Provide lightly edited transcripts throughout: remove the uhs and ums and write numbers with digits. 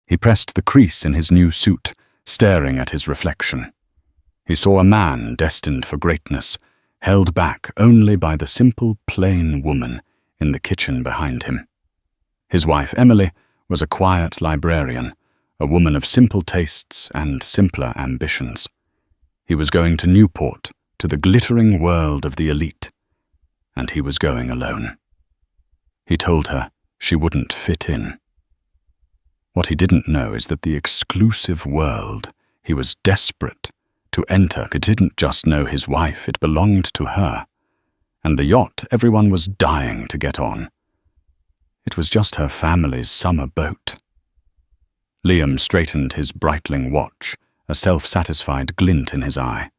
He pressed the crease in his new suit, staring at his reflection. He saw a man destined for greatness, held back only by the simple, plain woman in the kitchen behind him. His wife, Emily, was a quiet librarian, a woman of simple tastes and simpler ambitions. He was going to Newport, to the glittering world of the elite, and he was going alone. He told her she wouldn't fit in. What he didn't know is that the exclusive world he was desperate to enter didn't just know his wife, it belonged to her. And the yacht everyone was dying to get on. It was just her family's summer boat. Liam straightened his Breitling watch, a self-satisfied glint in his eye.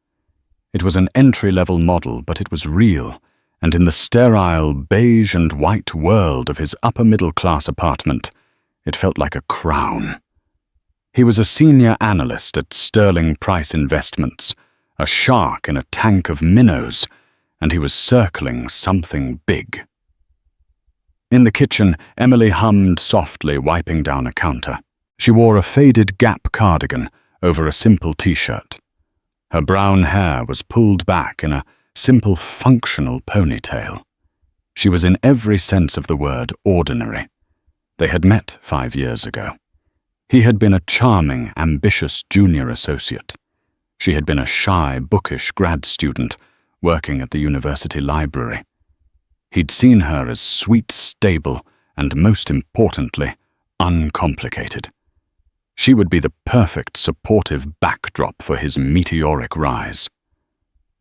It was an entry-level model, but it was real, and in the sterile beige and white world of his upper-middle-class apartment, it felt like a crown. He was a senior analyst at Sterling Price Investments, a shark in a tank of minnows, and he was circling something big. In the kitchen, Emily hummed softly, wiping down a counter. She wore a faded Gap cardigan over a simple t-shirt. Her brown hair was pulled back in a simple, functional ponytail. She was in every sense of the word ordinary. They had met 5 years ago. He had been a charming, ambitious junior associate. She had been a shy, bookish grad student working at the university library. He'd seen her as sweet, stable, and most importantly, uncomplicated. She would be the perfect supportive backdrop for his meteoric rise.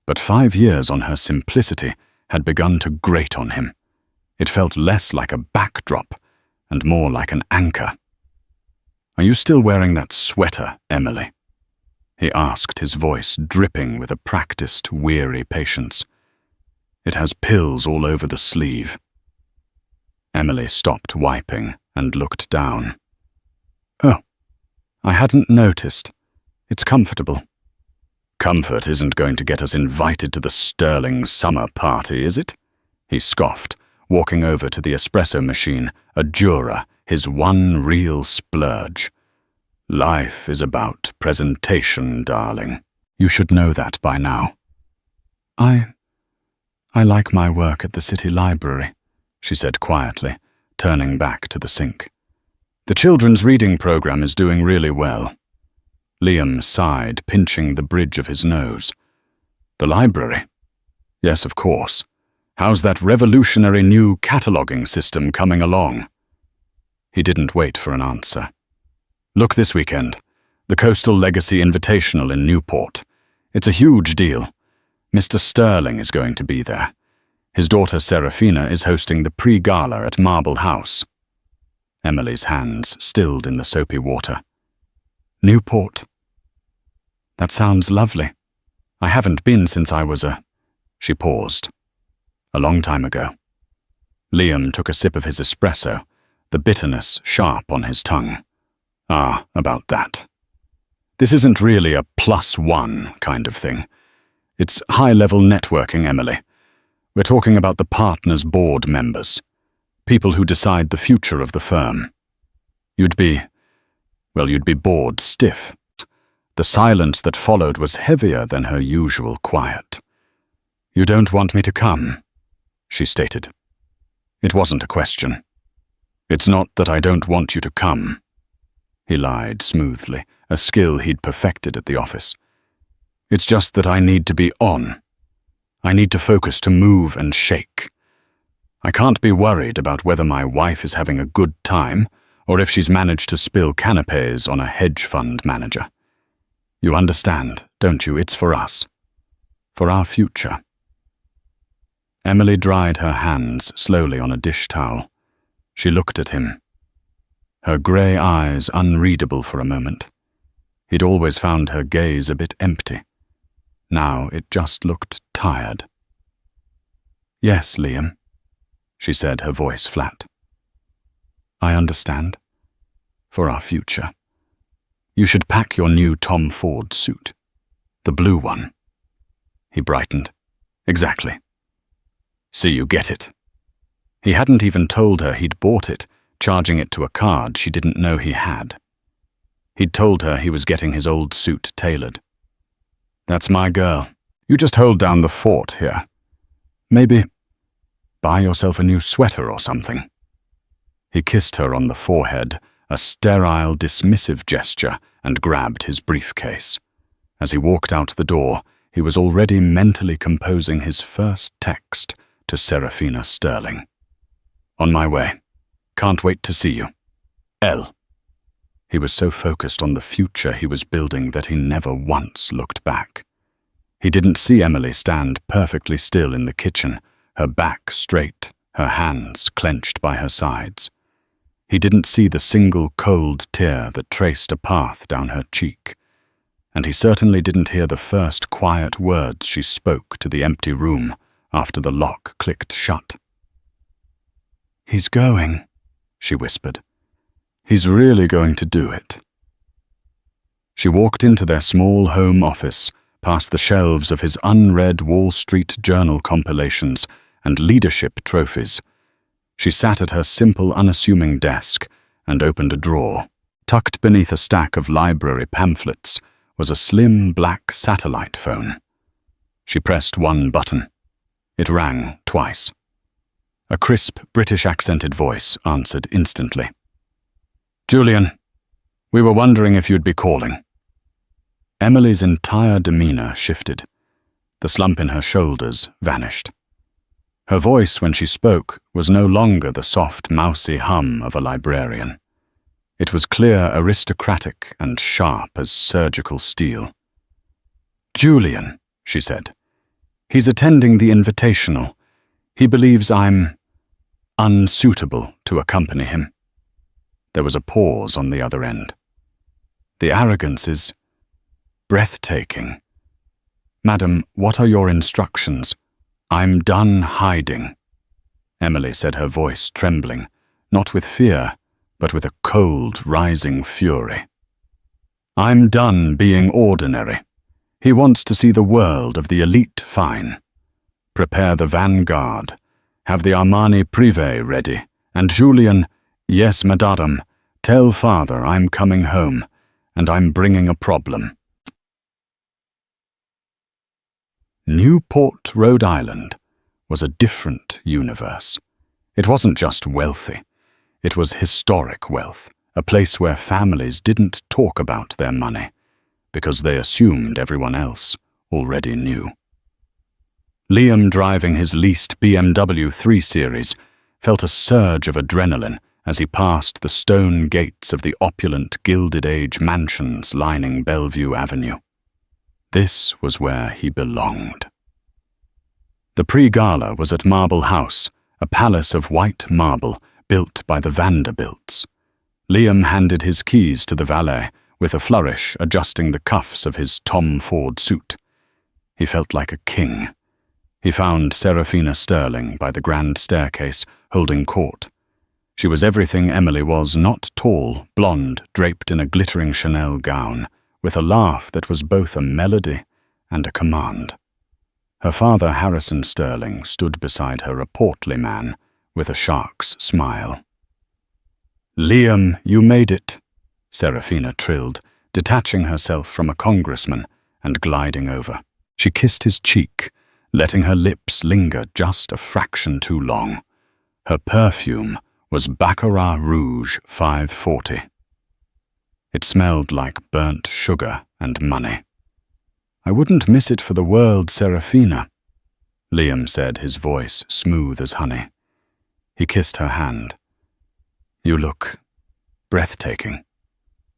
But 5 years on her simplicity had begun to grate on him. It felt less like a backdrop and more like an anchor. "Are you still wearing that sweater, Emily?" he asked, his voice dripping with a practiced, weary patience. "It has pills all over the sleeve." Emily stopped wiping and looked down. "Oh, I hadn't noticed. It's comfortable." "Comfort isn't going to get us invited to the Sterling summer party, is it?" he scoffed, walking over to the espresso machine, a Jura, his one real splurge. "Life is about presentation, darling. You should know that by now." I like my work at the city library," she said quietly, turning back to the sink. "The children's reading program is doing really well." Liam sighed, pinching the bridge of his nose. "The library? Yes, of course. How's that revolutionary new cataloguing system coming along?" He didn't wait for an answer. "Look this weekend. The Coastal Legacy Invitational in Newport. It's a huge deal. Mr. Sterling is going to be there. His daughter Serafina is hosting the pre-gala at Marble House." Emily's hands stilled in the soapy water. "Newport? That sounds lovely. I haven't been since I was She paused. "A long time ago." Liam took a sip of his espresso, the bitterness sharp on his tongue. "Ah, about that. This isn't really a +1 kind of thing. It's high-level networking, Emily. We're talking about the partners' board members, people who decide the future of the firm. You'd be bored stiff." The silence that followed was heavier than her usual quiet. "You don't want me to come?" she stated. It wasn't a question. "It's not that I don't want you to come," he lied smoothly, a skill he'd perfected at the office. "It's just that I need to be on. I need to focus, to move and shake. I can't be worried about whether my wife is having a good time or if she's managed to spill canapes on a hedge fund manager. You understand, don't you? It's for us. For our future." Emily dried her hands slowly on a dish towel. She looked at him, her grey eyes unreadable for a moment. He'd always found her gaze a bit empty. Now it just looked tired. "Yes, Liam," she said, her voice flat. "I understand. For our future. You should pack your new Tom Ford suit. The blue one." He brightened. "Exactly. See, you get it." He hadn't even told her he'd bought it, charging it to a card she didn't know he had. He'd told her he was getting his old suit tailored. "That's my girl. You just hold down the fort here. Maybe buy yourself a new sweater or something." He kissed her on the forehead, a sterile, dismissive gesture, and grabbed his briefcase. As he walked out the door, he was already mentally composing his first text to Serafina Sterling. "On my way. Can't wait to see you. L." He was so focused on the future he was building that he never once looked back. He didn't see Emily stand perfectly still in the kitchen, her back straight, her hands clenched by her sides. He didn't see the single cold tear that traced a path down her cheek. And he certainly didn't hear the first quiet words she spoke to the empty room after the lock clicked shut. "He's going," she whispered. "He's really going to do it." She walked into their small home office, past the shelves of his unread Wall Street Journal compilations and leadership trophies. She sat at her simple, unassuming desk and opened a drawer. Tucked beneath a stack of library pamphlets was a slim black satellite phone. She pressed one button. It rang twice. A crisp, British-accented voice answered instantly. "Julian, we were wondering if you'd be calling." Emily's entire demeanor shifted. The slump in her shoulders vanished. Her voice, when she spoke, was no longer the soft, mousy hum of a librarian. It was clear, aristocratic, and sharp as surgical steel. "Julian," she said, "he's attending the invitational. He believes I'm unsuitable to accompany him." There was a pause on the other end. "The arrogance is breathtaking. Madam, what are your instructions? I'm done hiding." Emily said, her voice trembling, not with fear, but with a cold, rising fury. "I'm done being ordinary. He wants to see the world of the elite fine. Prepare the vanguard. Have the Armani Privé ready. And Julian, yes, madame, tell father I'm coming home, and I'm bringing a problem." Newport, Rhode Island, was a different universe. It wasn't just wealthy. It was historic wealth, a place where families didn't talk about their money, because they assumed everyone else already knew. Liam, driving his leased BMW 3 Series, felt a surge of adrenaline as he passed the stone gates of the opulent Gilded Age mansions lining Bellevue Avenue. This was where he belonged. The pre-gala was at Marble House, a palace of white marble built by the Vanderbilts. Liam handed his keys to the valet, with a flourish adjusting the cuffs of his Tom Ford suit. He felt like a king. He found Serafina Sterling by the grand staircase, holding court. She was everything Emily was, not tall, blonde, draped in a glittering Chanel gown, with a laugh that was both a melody and a command. Her father, Harrison Sterling, stood beside her, a portly man, with a shark's smile. "Liam, you made it," Serafina trilled, detaching herself from a congressman and gliding over. She kissed his cheek, letting her lips linger just a fraction too long. Her perfume was Baccarat Rouge 540. It smelled like burnt sugar and money. "I wouldn't miss it for the world, Serafina," Liam said, his voice smooth as honey. He kissed her hand. "You look breathtaking.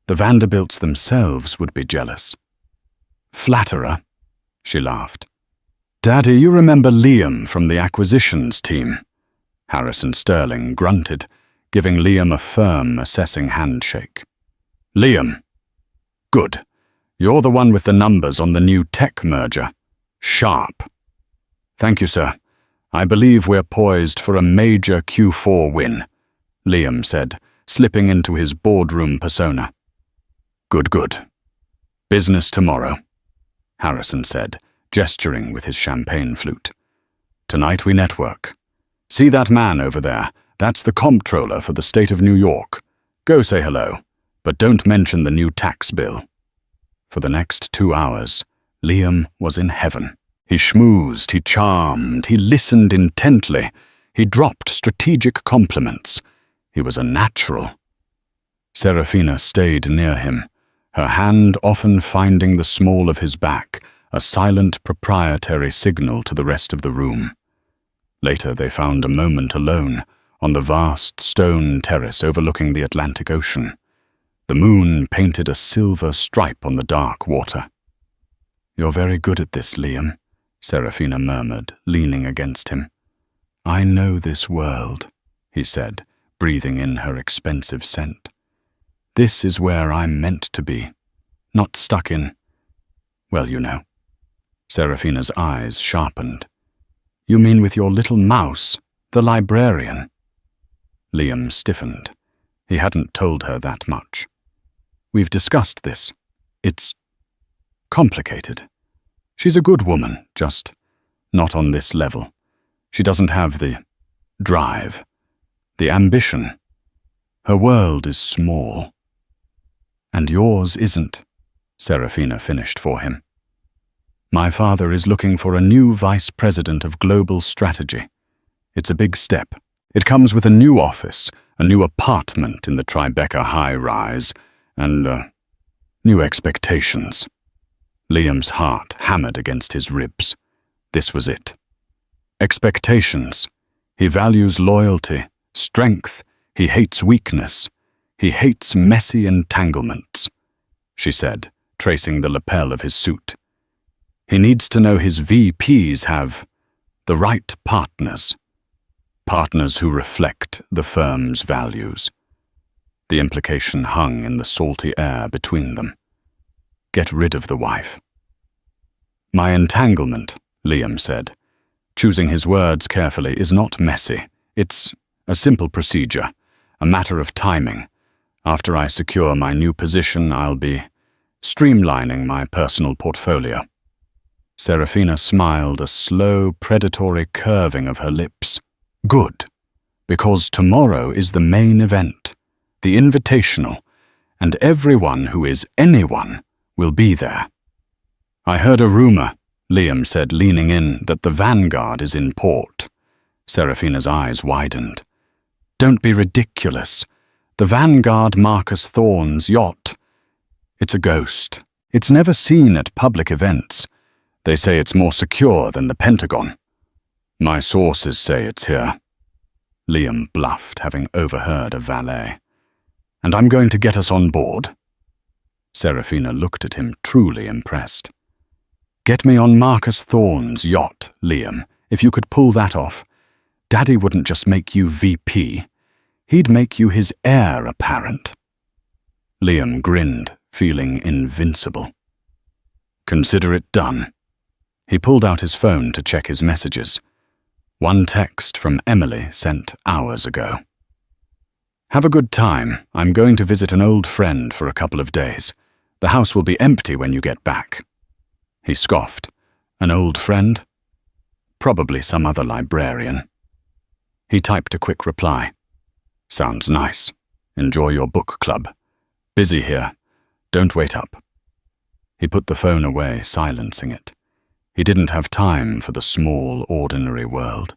The Vanderbilts themselves would be jealous." "Flatterer," she laughed. "Daddy, you remember Liam from the acquisitions team?" Harrison Sterling grunted, giving Liam a firm, assessing handshake. "Liam. Good. You're the one with the numbers on the new tech merger. Sharp." "Thank you, sir. I believe we're poised for a major Q4 win," Liam said, slipping into his boardroom persona. "Good, good. Business tomorrow," Harrison said, gesturing with his champagne flute. "Tonight we network. See that man over there? That's the comptroller for the state of New York. Go say hello. But don't mention the new tax bill. For the next 2 hours, Liam was in heaven. He schmoozed, he charmed, he listened intently, he dropped strategic compliments. He was a natural. Serafina stayed near him, her hand often finding the small of his back, a silent proprietary signal to the rest of the room. Later they found a moment alone on the vast stone terrace overlooking the Atlantic Ocean. The moon painted a silver stripe on the dark water. "You're very good at this, Liam," Serafina murmured, leaning against him. "I know this world," he said, breathing in her expensive scent. "This is where I'm meant to be, not stuck in, well, you know." Serafina's eyes sharpened. "You mean with your little mouse, the librarian?" Liam stiffened. He hadn't told her that much. "We've discussed this. It's complicated. She's a good woman, just not on this level. She doesn't have the drive, the ambition. Her world is small. And yours isn't," Serafina finished for him. "My father is looking for a new vice president of global strategy. It's a big step. It comes with a new office, a new apartment in the Tribeca high-rise, and new expectations." Liam's heart hammered against his ribs. This was it. Expectations. He values loyalty, strength. He hates weakness. He hates messy entanglements, she said, tracing the lapel of his suit. He needs to know his VPs have the right partners. Partners who reflect the firm's values. The implication hung in the salty air between them. Get rid of the wife. "My entanglement," Liam said, choosing his words carefully, "is not messy. It's a simple procedure, a matter of timing. After I secure my new position, I'll be streamlining my personal portfolio." Serafina smiled, a slow, predatory curving of her lips. "Good, because tomorrow is the main event, the invitational, and everyone who is anyone will be there." "I heard a rumor," Liam said, leaning in, "that the Vanguard is in port." Serafina's eyes widened. "Don't be ridiculous. The Vanguard Marcus Thorne's yacht. It's a ghost. It's never seen at public events. They say it's more secure than the Pentagon. My sources say it's here." Liam bluffed, having overheard a valet. "And I'm going to get us on board?" Serafina looked at him, truly impressed. "Get me on Marcus Thorne's yacht, Liam, if you could pull that off. Daddy wouldn't just make you VP. He'd make you his heir apparent." Liam grinned, feeling invincible. "Consider it done." He pulled out his phone to check his messages. One text from Emily sent hours ago. "Have a good time. I'm going to visit an old friend for a couple of days. The house will be empty when you get back." He scoffed. "An old friend? Probably some other librarian." He typed a quick reply. "Sounds nice. Enjoy your book club. Busy here. Don't wait up." He put the phone away, silencing it. He didn't have time for the small, ordinary world.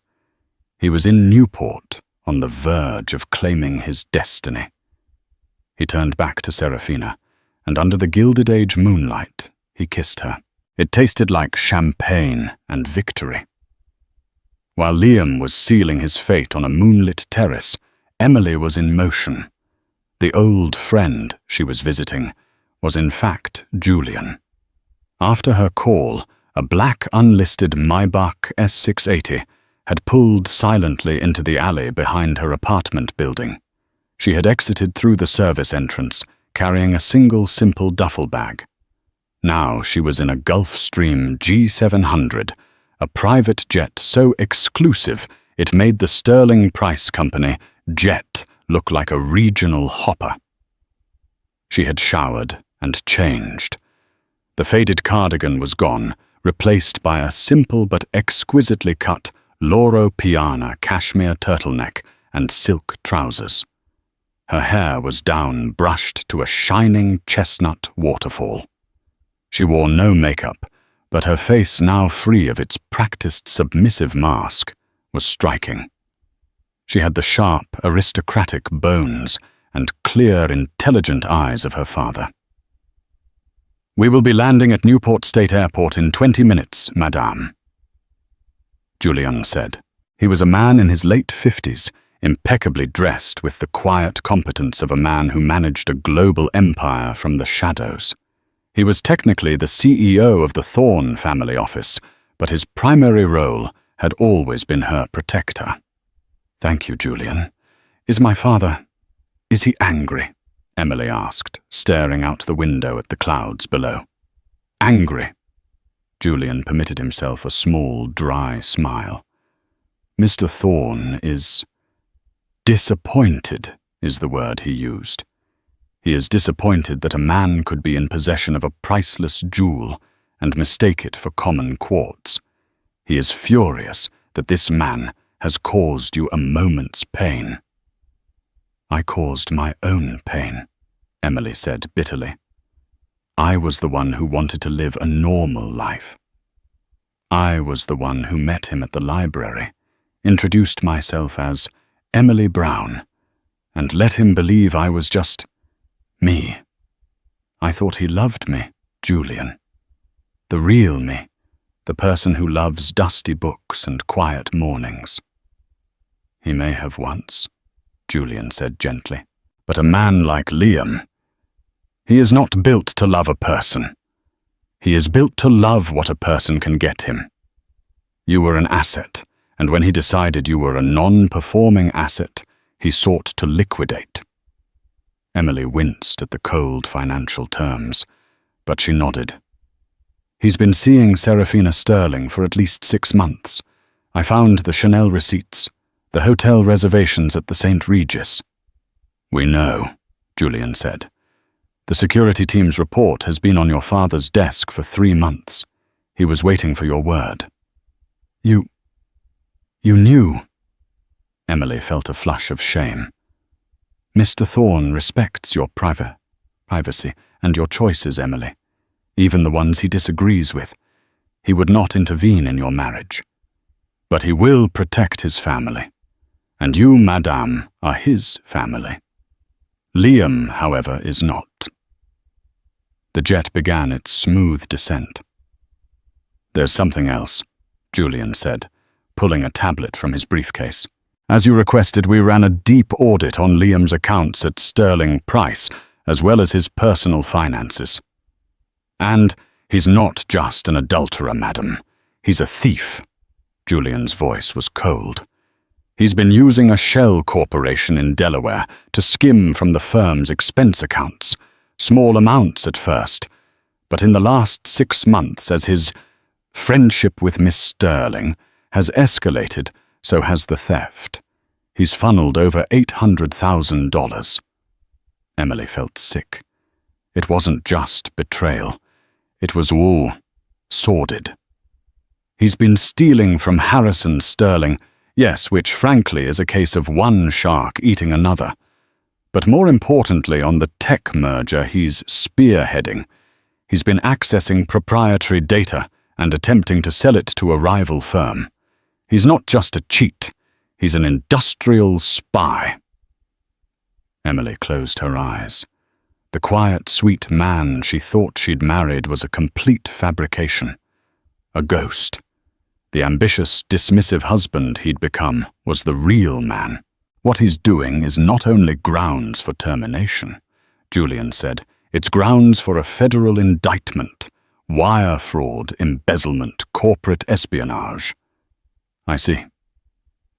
He was in Newport, on the verge of claiming his destiny. He turned back to Serafina, and under the Gilded Age moonlight, he kissed her. It tasted like champagne and victory. While Liam was sealing his fate on a moonlit terrace, Emily was in motion. The old friend she was visiting was in fact Julian. After her call, a black unlisted Maybach S680 had pulled silently into the alley behind her apartment building. She had exited through the service entrance, carrying a single simple duffel bag. Now she was in a Gulfstream G700, a private jet so exclusive it made the Sterling Price Company jet look like a regional hopper. She had showered and changed. The faded cardigan was gone, replaced by a simple but exquisitely cut Loro Piana cashmere turtleneck and silk trousers. Her hair was down, brushed to a shining chestnut waterfall. She wore no makeup, but her face, now free of its practiced submissive mask, was striking. She had the sharp, aristocratic bones and clear, intelligent eyes of her father. "We will be landing at Newport State Airport in 20 minutes, madame," Julian said. He was a man in his late 50s, impeccably dressed with the quiet competence of a man who managed a global empire from the shadows. He was technically the CEO of the Thorne family office, but his primary role had always been her protector. "Thank you, Julian. Is he angry?" Emily asked, staring out the window at the clouds below. "Angry?" Julian permitted himself a small, dry smile. "Mr. Thorne is disappointed," is the word he used. He is disappointed that a man could be in possession of a priceless jewel and mistake it for common quartz. He is furious that this man has caused you a moment's pain. "I caused my own pain," Emily said bitterly. "I was the one who wanted to live a normal life. I was the one who met him at the library, introduced myself as Emily Brown, and let him believe I was just me. I thought he loved me, Julian. The real me, the person who loves dusty books and quiet mornings." "He may have once," Julian said gently. "But a man like Liam, he is not built to love a person. He is built to love what a person can get him. You were an asset, and when he decided you were a non-performing asset, he sought to liquidate." Emily winced at the cold financial terms, but she nodded. "He's been seeing Serafina Sterling for at least 6 months. I found the Chanel receipts, the hotel reservations at the St. Regis." "We know," Julian said. "The security team's report has been on your father's desk for 3 months. He was waiting for your word." You knew?" Emily felt a flush of shame. "Mr. Thorne respects your privacy and your choices, Emily, even the ones he disagrees with. He would not intervene in your marriage. But he will protect his family, and you, madame, are his family. Liam, however, is not." The jet began its smooth descent. "There's something else," Julian said, pulling a tablet from his briefcase. "As you requested, we ran a deep audit on Liam's accounts at Sterling Price, as well as his personal finances. And he's not just an adulterer, madam. He's a thief." Julian's voice was cold. "He's been using a shell corporation in Delaware to skim from the firm's expense accounts, small amounts at first, but in the last 6 months, as his friendship with Miss Sterling has escalated, so has the theft. He's funneled over $800,000. Emily felt sick. It wasn't just betrayal. It was all sordid. He's been stealing from Harrison Sterling, yes, which frankly is a case of one shark eating another. But more importantly, on the tech merger he's spearheading, he's been accessing proprietary data and attempting to sell it to a rival firm. He's not just a cheat, he's an industrial spy." Emily closed her eyes. The quiet, sweet man she thought she'd married was a complete fabrication, a ghost. The ambitious, dismissive husband he'd become was the real man. "What he's doing is not only grounds for termination," Julian said. "It's grounds for a federal indictment, wire fraud, embezzlement, corporate espionage." "I see."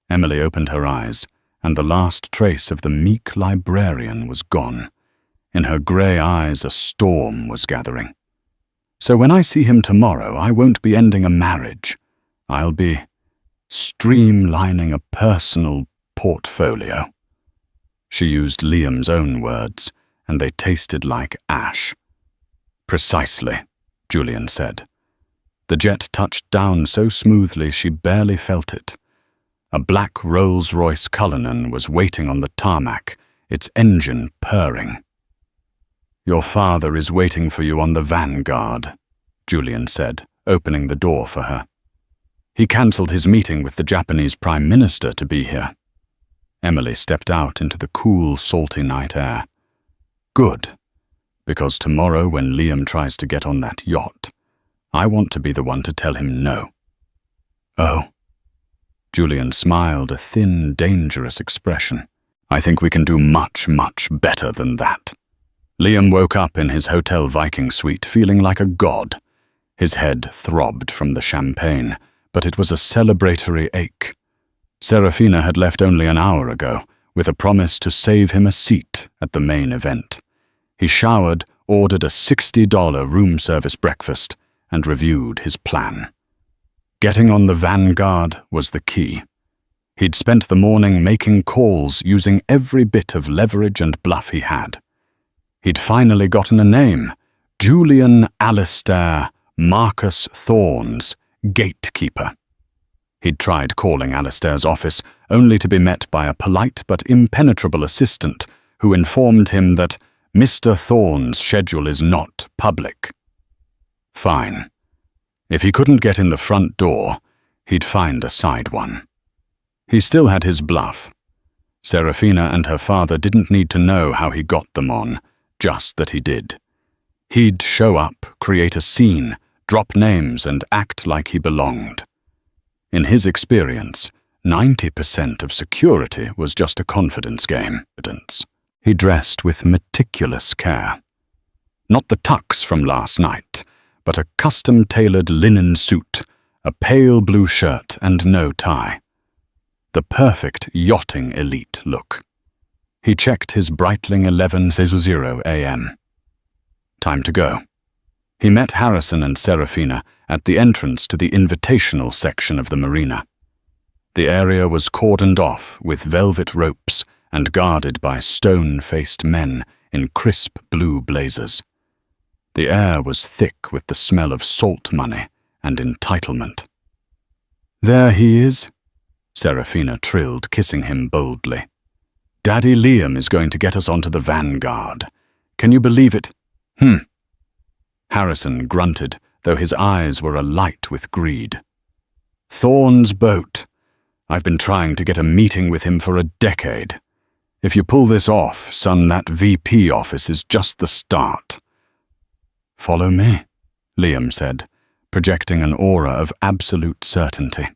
Emily opened her eyes, and the last trace of the meek librarian was gone. In her grey eyes a storm was gathering. "So when I see him tomorrow, I won't be ending a marriage. I'll be streamlining a personal portfolio." She used Liam's own words, and they tasted like ash. "Precisely," Julian said. The jet touched down so smoothly she barely felt it. A black Rolls-Royce Cullinan was waiting on the tarmac, its engine purring. "Your father is waiting for you on the Vanguard," Julian said, opening the door for her. "He cancelled his meeting with the Japanese Prime Minister to be here." Emily stepped out into the cool, salty night air. "Good, because tomorrow when Liam tries to get on that yacht, I want to be the one to tell him no." "Oh." Julian smiled, a thin, dangerous expression. "I think we can do much, much better than that." Liam woke up in his Hotel Viking suite feeling like a god. His head throbbed from the champagne, but it was a celebratory ache. Serafina had left only an hour ago, with a promise to save him a seat at the main event. He showered, ordered a $60 room service breakfast, and reviewed his plan. Getting on the Vanguard was the key. He'd spent the morning making calls using every bit of leverage and bluff he had. He'd finally gotten a name: Julian Alistair Marcus Thorns, gatekeeper. He'd tried calling Alistair's office, only to be met by a polite but impenetrable assistant who informed him that Mr. Thorn's schedule is not public. Fine. If he couldn't get in the front door, he'd find a side one. He still had his bluff. Serafina and her father didn't need to know how he got them on, just that he did. He'd show up, create a scene, drop names, and act like he belonged. In his experience, 90% of security was just a confidence game. He dressed with meticulous care. Not the tux from last night, but a custom-tailored linen suit, a pale blue shirt, and no tie. The perfect yachting elite look. He checked his Breitling 11:00 a.m. Time to go. He met Harrison and Serafina at the entrance to the invitational section of the marina. The area was cordoned off with velvet ropes and guarded by stone-faced men in crisp blue blazers. The air was thick with the smell of salt money and entitlement. "There he is," Serafina trilled, kissing him boldly. "Daddy Liam is going to get us onto the Vanguard. Can you believe it?" Harrison grunted, though his eyes were alight with greed. "Thorn's boat. I've been trying to get a meeting with him for a decade. If you pull this off, son, that VP office is just the start." "Follow me," Liam said, projecting an aura of absolute certainty.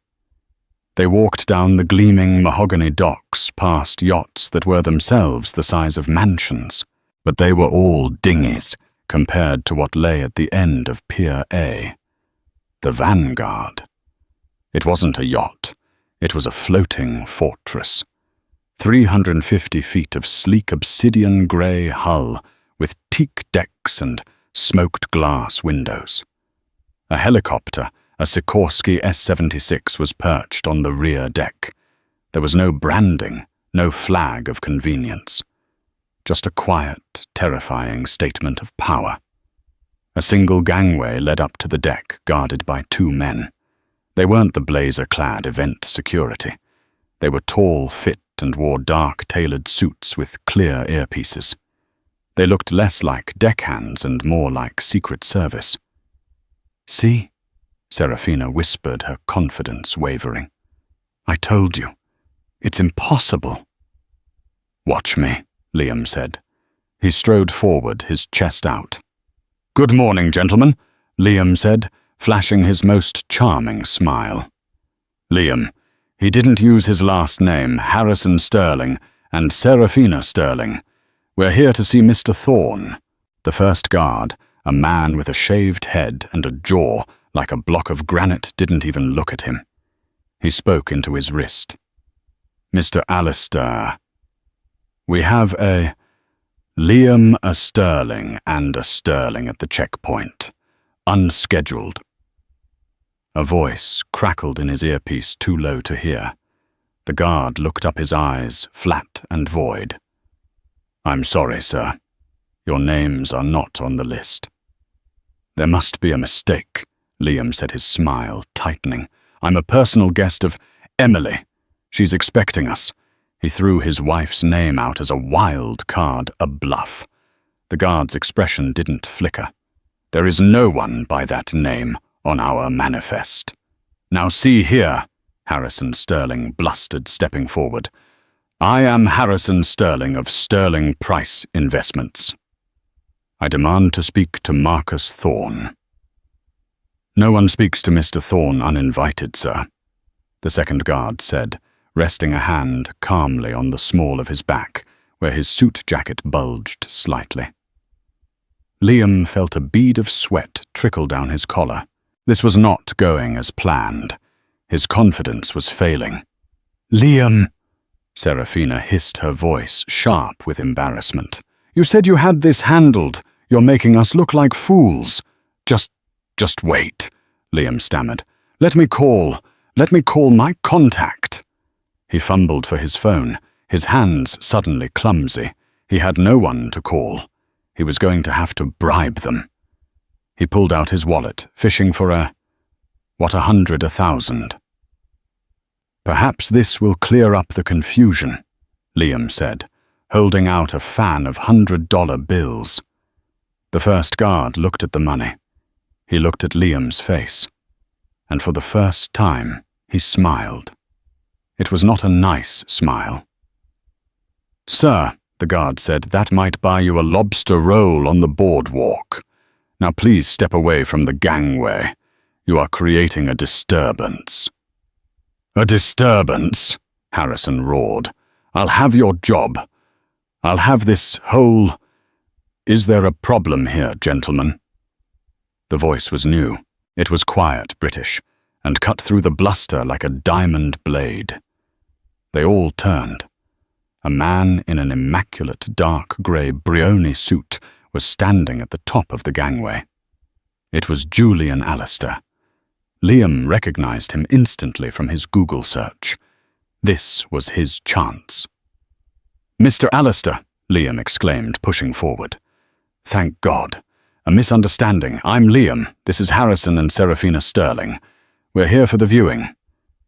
They walked down the gleaming mahogany docks past yachts that were themselves the size of mansions, but they were all dinghies compared to what lay at the end of Pier A. The Vanguard. It wasn't a yacht. It was a floating fortress. 350 feet of sleek obsidian grey hull with teak decks and smoked glass windows. A helicopter, a Sikorsky S-76, was perched on the rear deck. There was no branding, no flag of convenience. Just a quiet, terrifying statement of power. A single gangway led up to the deck, guarded by 2 men. They weren't the blazer-clad event security. They were tall, fit, and wore dark, tailored suits with clear earpieces. They looked less like deckhands and more like Secret Service. "See?" Serafina whispered, her confidence wavering. "I told you. It's impossible." "Watch me," Liam said. He strode forward, his chest out. "Good morning, gentlemen," Liam said, flashing his most charming smile. Liam. He didn't use his last name, Harrison Sterling, and Serafina Sterling. "We're here to see Mr. Thorn." The first guard, a man with a shaved head and a jaw like a block of granite, didn't even look at him. He spoke into his wrist. "Mr. Alistair, we have a Liam, a Sterling, and a Sterling at the checkpoint. Unscheduled." A voice crackled in his earpiece, too low to hear. The guard looked up, his eyes flat and void. "I'm sorry, sir. Your names are not on the list." "There must be a mistake," Liam said, his smile tightening. "I'm a personal guest of Emily. She's expecting us." He threw his wife's name out as a wild card, a bluff. The guard's expression didn't flicker. "There is no one by that name on our manifest." "Now see here," Harrison Sterling blustered, stepping forward. "I am Harrison Sterling of Sterling Price Investments. I demand to speak to Marcus Thorne." "No one speaks to Mr. Thorne uninvited, sir," the second guard said, resting a hand calmly on the small of his back, where his suit jacket bulged slightly. Liam felt a bead of sweat trickle down his collar. This was not going as planned. His confidence was failing. "Liam," Serafina hissed, her voice sharp with embarrassment. "You said you had this handled. You're making us look like fools." Just wait," Liam stammered. Let me call my contact." He fumbled for his phone, his hands suddenly clumsy. He had no one to call. He was going to have to bribe them. He pulled out his wallet, fishing for $100, 1,000. "Perhaps this will clear up the confusion," Liam said, holding out a fan of $100 bills. The first guard looked at the money. He looked at Liam's face, and for the first time he smiled. It was not a nice smile. "Sir," the guard said, "that might buy you a lobster roll on the boardwalk. Now please step away from the gangway. You are creating a disturbance." "A disturbance?" Harrison roared. "I'll have your job. I'll have this whole... Is there a problem here, gentlemen?" The voice was new. It was quiet, British, and cut through the bluster like a diamond blade. They all turned. A man in an immaculate dark grey Brioni suit was standing at the top of the gangway. It was Julian Allister. Liam recognized him instantly from his Google search. This was his chance. "Mr. Allister," Liam exclaimed, pushing forward. "Thank God. A misunderstanding. I'm Liam. This is Harrison and Serafina Sterling. We're here for the viewing.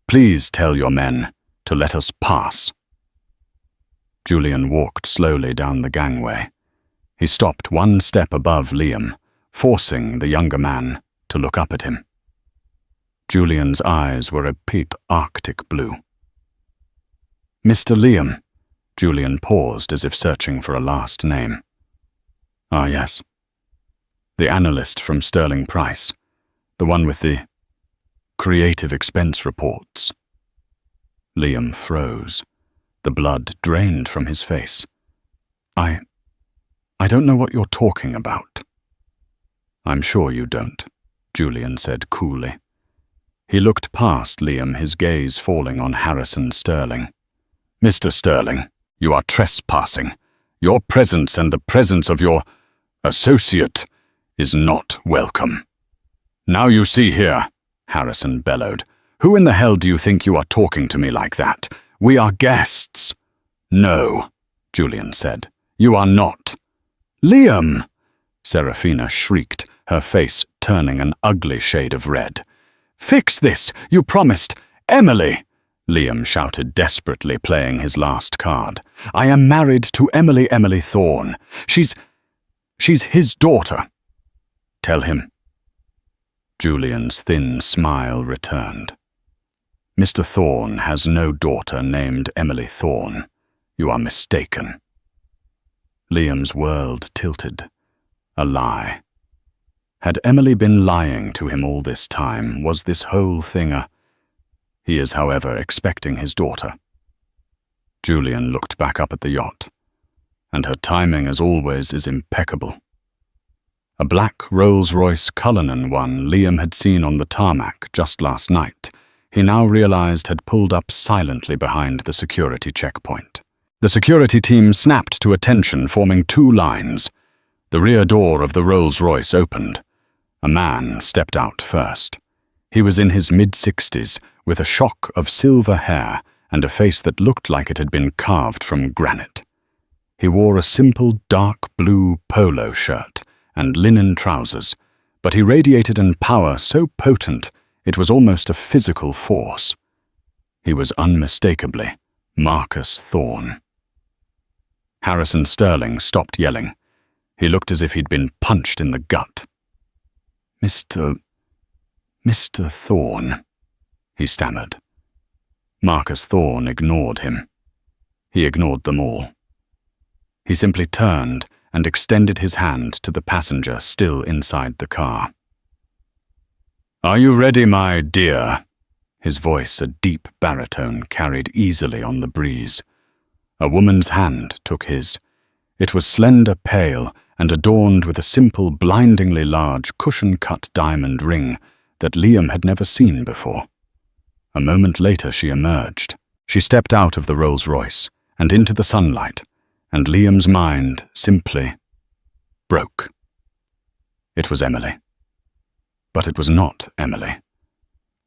Please tell your men to let us pass." Julian walked slowly down the gangway. He stopped one step above Liam, forcing the younger man to look up at him. Julian's eyes were a deep Arctic blue. "Mr. Liam," Julian paused as if searching for a last name. "Ah, yes. The analyst from Sterling Price, the one with the creative expense reports." Liam froze. The blood drained from his face. I don't know what you're talking about." "I'm sure you don't," Julian said coolly. He looked past Liam, his gaze falling on Harrison Sterling. "Mr. Sterling, you are trespassing. Your presence and the presence of your associate is not welcome." "Now you see here," Harrison bellowed. "Who in the hell do you think you are talking to me like that? We are guests." "No," Julian said. "You are not." "Liam!" Serafina shrieked, her face turning an ugly shade of red. "Fix this! You promised! Emily!" Liam shouted desperately, playing his last card. "I am married to Emily Thorne. She's his daughter. Tell him." Julian's thin smile returned. "Mr. Thorne has no daughter named Emily Thorne. You are mistaken." Liam's world tilted. A lie. Had Emily been lying to him all this time? Was this whole thing a... He is, however, expecting his daughter. Julian looked back up at the yacht, and her timing, as always, is impeccable. A black Rolls-Royce Cullinan one Liam had seen on the tarmac just last night, he now realized had pulled up silently behind the security checkpoint. The security team snapped to attention, forming two lines. The rear door of the Rolls-Royce opened. A man stepped out first. He was in his mid-60s, with a shock of silver hair and a face that looked like it had been carved from granite. He wore a simple dark blue polo shirt and linen trousers, but he radiated an power so potent it was almost a physical force. He was unmistakably Marcus Thorne. Harrison Sterling stopped yelling. He looked as if he'd been punched in the gut. Mr. Thorne, he stammered. Marcus Thorne ignored him. He ignored them all. He simply turned and extended his hand to the passenger still inside the car. "Are you ready, my dear?" His voice, a deep baritone, carried easily on the breeze. A woman's hand took his. It was slender, pale, and adorned with a simple, blindingly large, cushion-cut diamond ring that Liam had never seen before. A moment later she emerged. She stepped out of the Rolls-Royce and into the sunlight, and Liam's mind simply broke. It was Emily. But it was not Emily.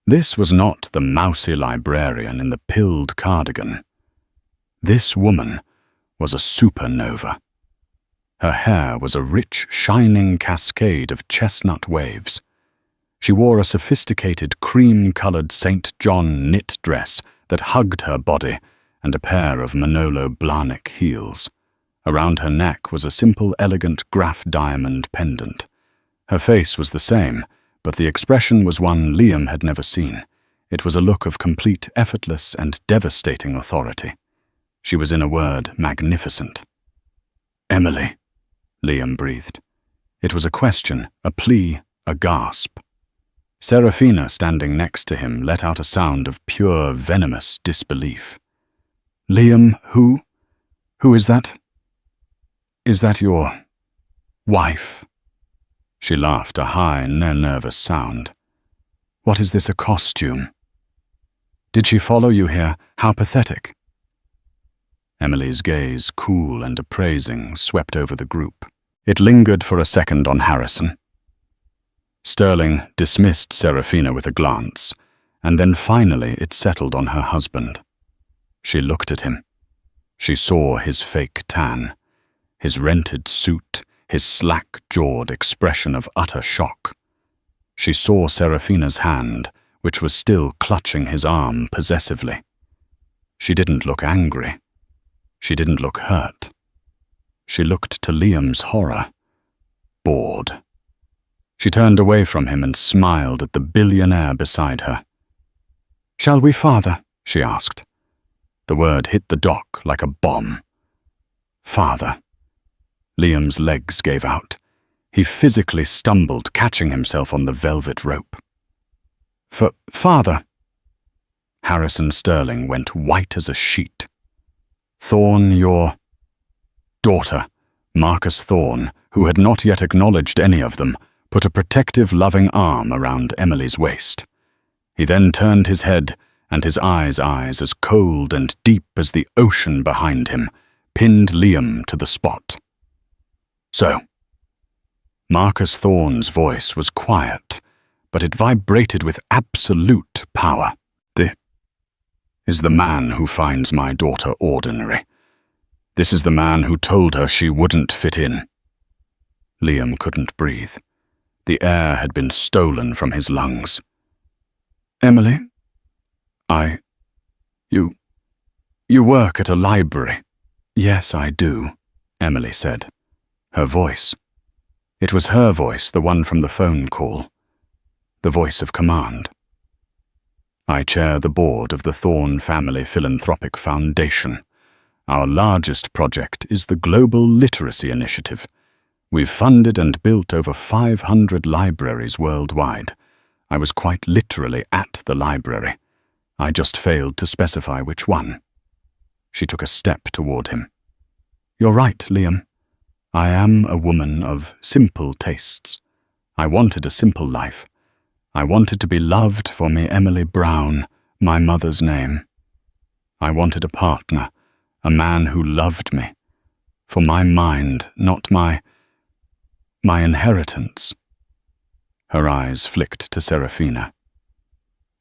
This was not the mousy librarian in the pilled cardigan. This woman was a supernova. Her hair was a rich, shining cascade of chestnut waves. She wore a sophisticated cream-colored St. John knit dress that hugged her body and a pair of Manolo Blahnik heels. Around her neck was a simple, elegant Graf diamond pendant. Her face was the same, but the expression was one Liam had never seen. It was a look of complete, effortless, and devastating authority. She was, in a word, magnificent. "Emily," Liam breathed. It was a question, a plea, a gasp. Serafina, standing next to him, let out a sound of pure, venomous disbelief. "Liam, who? Who is that? Is that your wife?" She laughed, a high, nervous sound. "What is this, a costume? Did she follow you here? How pathetic." Emily's gaze, cool and appraising, swept over the group. It lingered for a second on Harrison. Sterling dismissed Serafina with a glance, and then finally it settled on her husband. She looked at him. She saw his fake tan, his rented suit, his slack-jawed expression of utter shock. She saw Serafina's hand, which was still clutching his arm possessively. She didn't look angry. She didn't look hurt. She looked, to Liam's horror, bored. She turned away from him and smiled at the billionaire beside her. "Shall we, father?" she asked. The word hit the dock like a bomb. "Father." Liam's legs gave out. He physically stumbled, catching himself on the velvet rope. Father." Harrison Sterling went white as a sheet. "Thorne, your daughter," Marcus Thorne, who had not yet acknowledged any of them, put a protective, loving arm around Emily's waist. He then turned his head, and his eyes as cold and deep as the ocean behind him, pinned Liam to the spot. "So." Marcus Thorne's voice was quiet, but it vibrated with absolute power. "This is the man who finds my daughter ordinary. This is the man who told her she wouldn't fit in." Liam couldn't breathe. The air had been stolen from his lungs. "Emily? You work at a library." "Yes, I do," Emily said. Her voice. It was her voice, the one from the phone call. The voice of command. "I chair the board of the Thorne Family Philanthropic Foundation. Our largest project is the Global Literacy Initiative. We've funded and built over 500 libraries worldwide. I was quite literally at the library. I just failed to specify which one." She took a step toward him. "You're right, Liam. I am a woman of simple tastes. I wanted a simple life. I wanted to be loved for me Emily Brown, my mother's name. I wanted a partner, a man who loved me, for my mind, not my inheritance." Her eyes flicked to Serafina.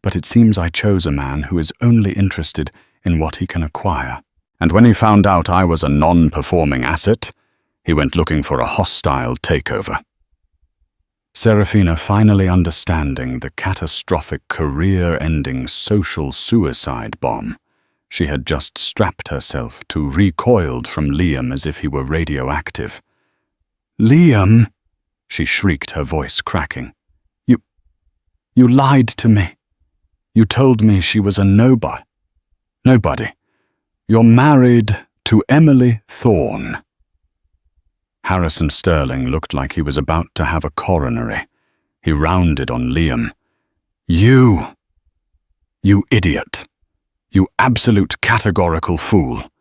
"But it seems I chose a man who is only interested in what he can acquire. And when he found out I was a non-performing asset, he went looking for a hostile takeover." Serafina, finally understanding the catastrophic, career-ending social suicide bomb, She had just strapped herself to recoiled from Liam as if he were radioactive. "Liam!" she shrieked, her voice cracking. You lied to me. You told me she was a nobody. You're married to Emily Thorne." Harrison Sterling looked like he was about to have a coronary. He rounded on Liam. You idiot. You absolute categorical fool.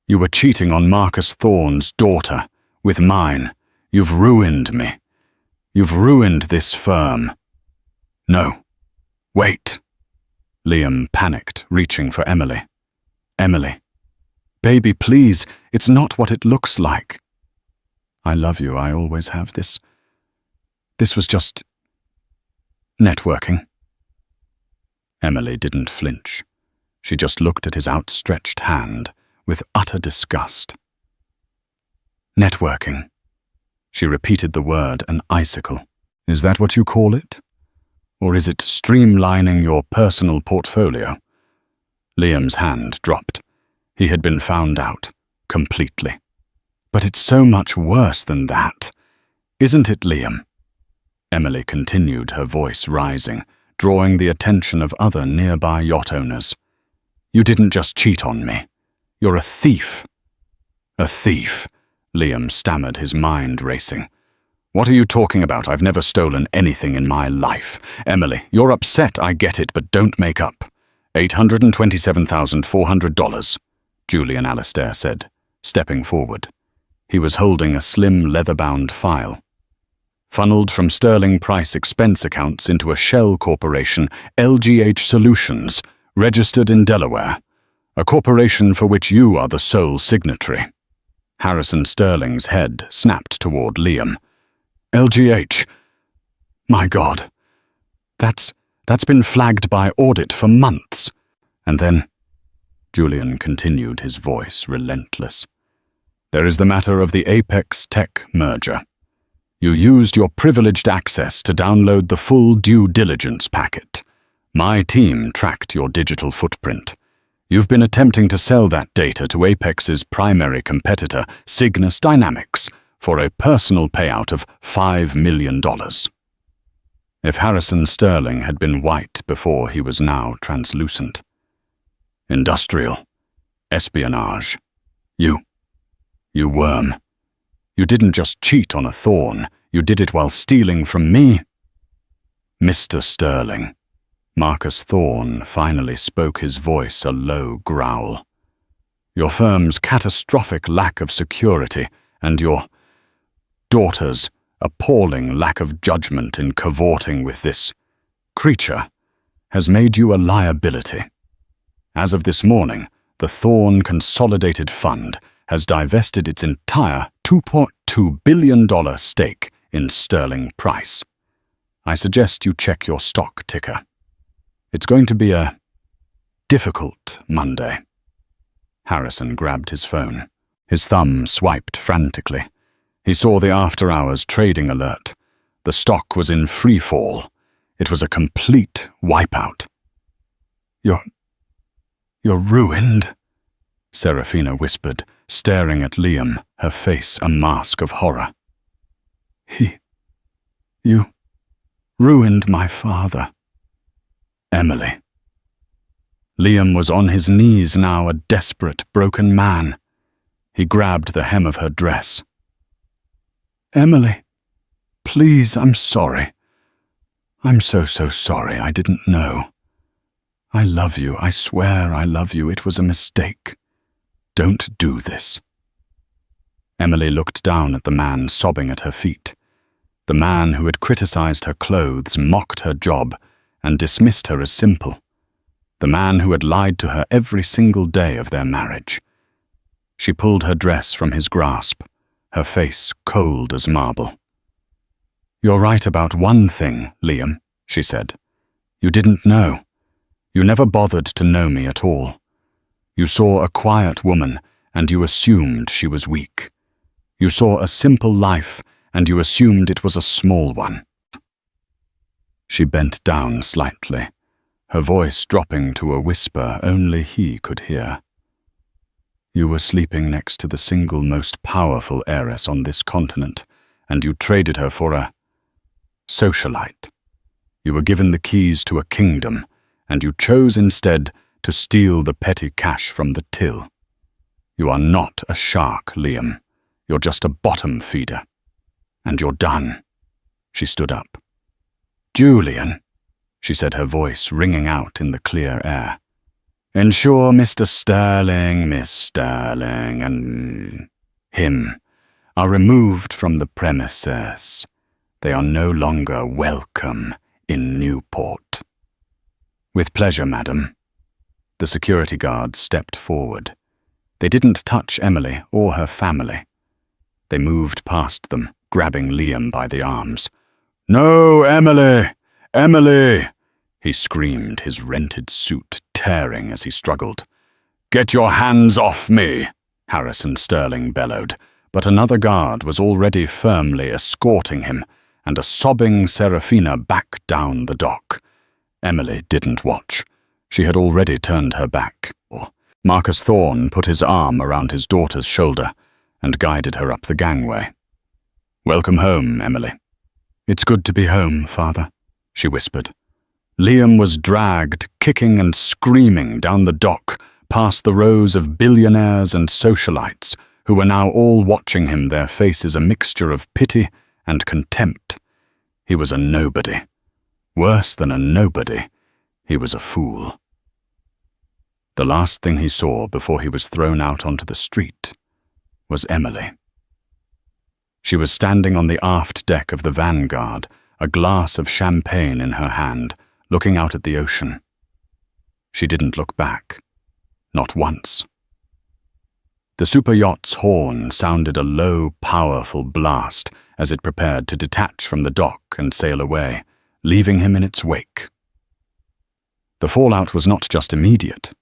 You were cheating on Marcus Thorne's daughter with mine. You've ruined me. You've ruined this firm. No. Wait. Liam panicked, reaching for Emily. "Emily. Baby, please, it's not what it looks like. I love you, I always have. This was just networking." Emily didn't flinch. She just looked at his outstretched hand with utter disgust. "Networking." She repeated the word, an icicle. "Is that what you call it? Or is it streamlining your personal portfolio?" Liam's hand dropped. He had been found out, completely. "But it's so much worse than that. Isn't it, Liam?" Emily continued, her voice rising, drawing the attention of other nearby yacht owners. "You didn't just cheat on me. You're a thief." "A thief?" Liam stammered, his mind racing. "What are you talking about? I've never stolen anything in my life." "Emily, you're upset, I get it, but don't make up. $827,400, Julian Alastair said, stepping forward. He was holding a slim leather-bound file. "Funneled from Sterling Price expense accounts into a shell corporation, LGH Solutions, registered in Delaware, a corporation for which you are the sole signatory." Harrison Sterling's head snapped toward Liam. "LGH? My God. That's been flagged by audit for months." And then, Julian continued, his voice relentless, "There is the matter of the Apex Tech merger. You used your privileged access to download the full due diligence packet. My team tracked your digital footprint. You've been attempting to sell that data to Apex's primary competitor, Cygnus Dynamics, for a personal payout of $5 million. If Harrison Sterling had been white before, he was now translucent. "Industrial. Espionage. You worm. You didn't just cheat on a Thorne, you did it while stealing from me." "Mr. Sterling." Marcus Thorne finally spoke, his voice a low growl. "Your firm's catastrophic lack of security and your daughter's appalling lack of judgment in cavorting with this creature has made you a liability. As of this morning, the Thorne Consolidated Fund has divested its entire $2.2 billion stake in Sterling Price. I suggest you check your stock ticker. It's going to be a difficult Monday." Harrison grabbed his phone. His thumb swiped frantically. He saw the after-hours trading alert. The stock was in free fall. It was a complete wipeout. You're ruined," Serafina whispered, staring at Liam, her face a mask of horror. You ruined my father." "Emily." Liam was on his knees now, a desperate, broken man. He grabbed the hem of her dress. "Emily, please, I'm sorry. I'm so sorry, I didn't know. I love you, I swear I love you, it was a mistake. Don't do this." Emily looked down at the man sobbing at her feet. The man who had criticized her clothes, mocked her job, and dismissed her as simple. The man who had lied to her every single day of their marriage. She pulled her dress from his grasp, her face cold as marble. "You're right about one thing, Liam," she said. "You didn't know. You never bothered to know me at all. You saw a quiet woman, and you assumed she was weak. You saw a simple life, and you assumed it was a small one." She bent down slightly, her voice dropping to a whisper only he could hear. "You were sleeping next to the single most powerful heiress on this continent, and you traded her for a socialite. You were given the keys to a kingdom, and you chose instead to steal the petty cash from the till. You are not a shark, Liam. You're just a bottom feeder. And you're done." She stood up. "Julian," she said, her voice ringing out in the clear air. "Ensure Mr. Sterling, Miss Sterling, and him are removed from the premises. They are no longer welcome in Newport." "With pleasure, madam." The security guards stepped forward. They didn't touch Emily or her family. They moved past them, grabbing Liam by the arms. "No, Emily! Emily!" he screamed, his rented suit tearing as he struggled. "Get your hands off me!" Harrison Sterling bellowed, but another guard was already firmly escorting him, and a sobbing Serafina back down the dock. Emily didn't watch. She had already turned her back. Marcus Thorne put his arm around his daughter's shoulder and guided her up the gangway. "Welcome home, Emily." "It's good to be home, Father," she whispered. Liam was dragged, kicking and screaming, down the dock, past the rows of billionaires and socialites, who were now all watching him, their faces a mixture of pity and contempt. He was a nobody. Worse than a nobody, he was a fool. The last thing he saw before he was thrown out onto the street was Emily. She was standing on the aft deck of the Vanguard, a glass of champagne in her hand, looking out at the ocean. She didn't look back. Not once. The super yacht's horn sounded a low, powerful blast as it prepared to detach from the dock and sail away, leaving him in its wake. The fallout was not just immediate.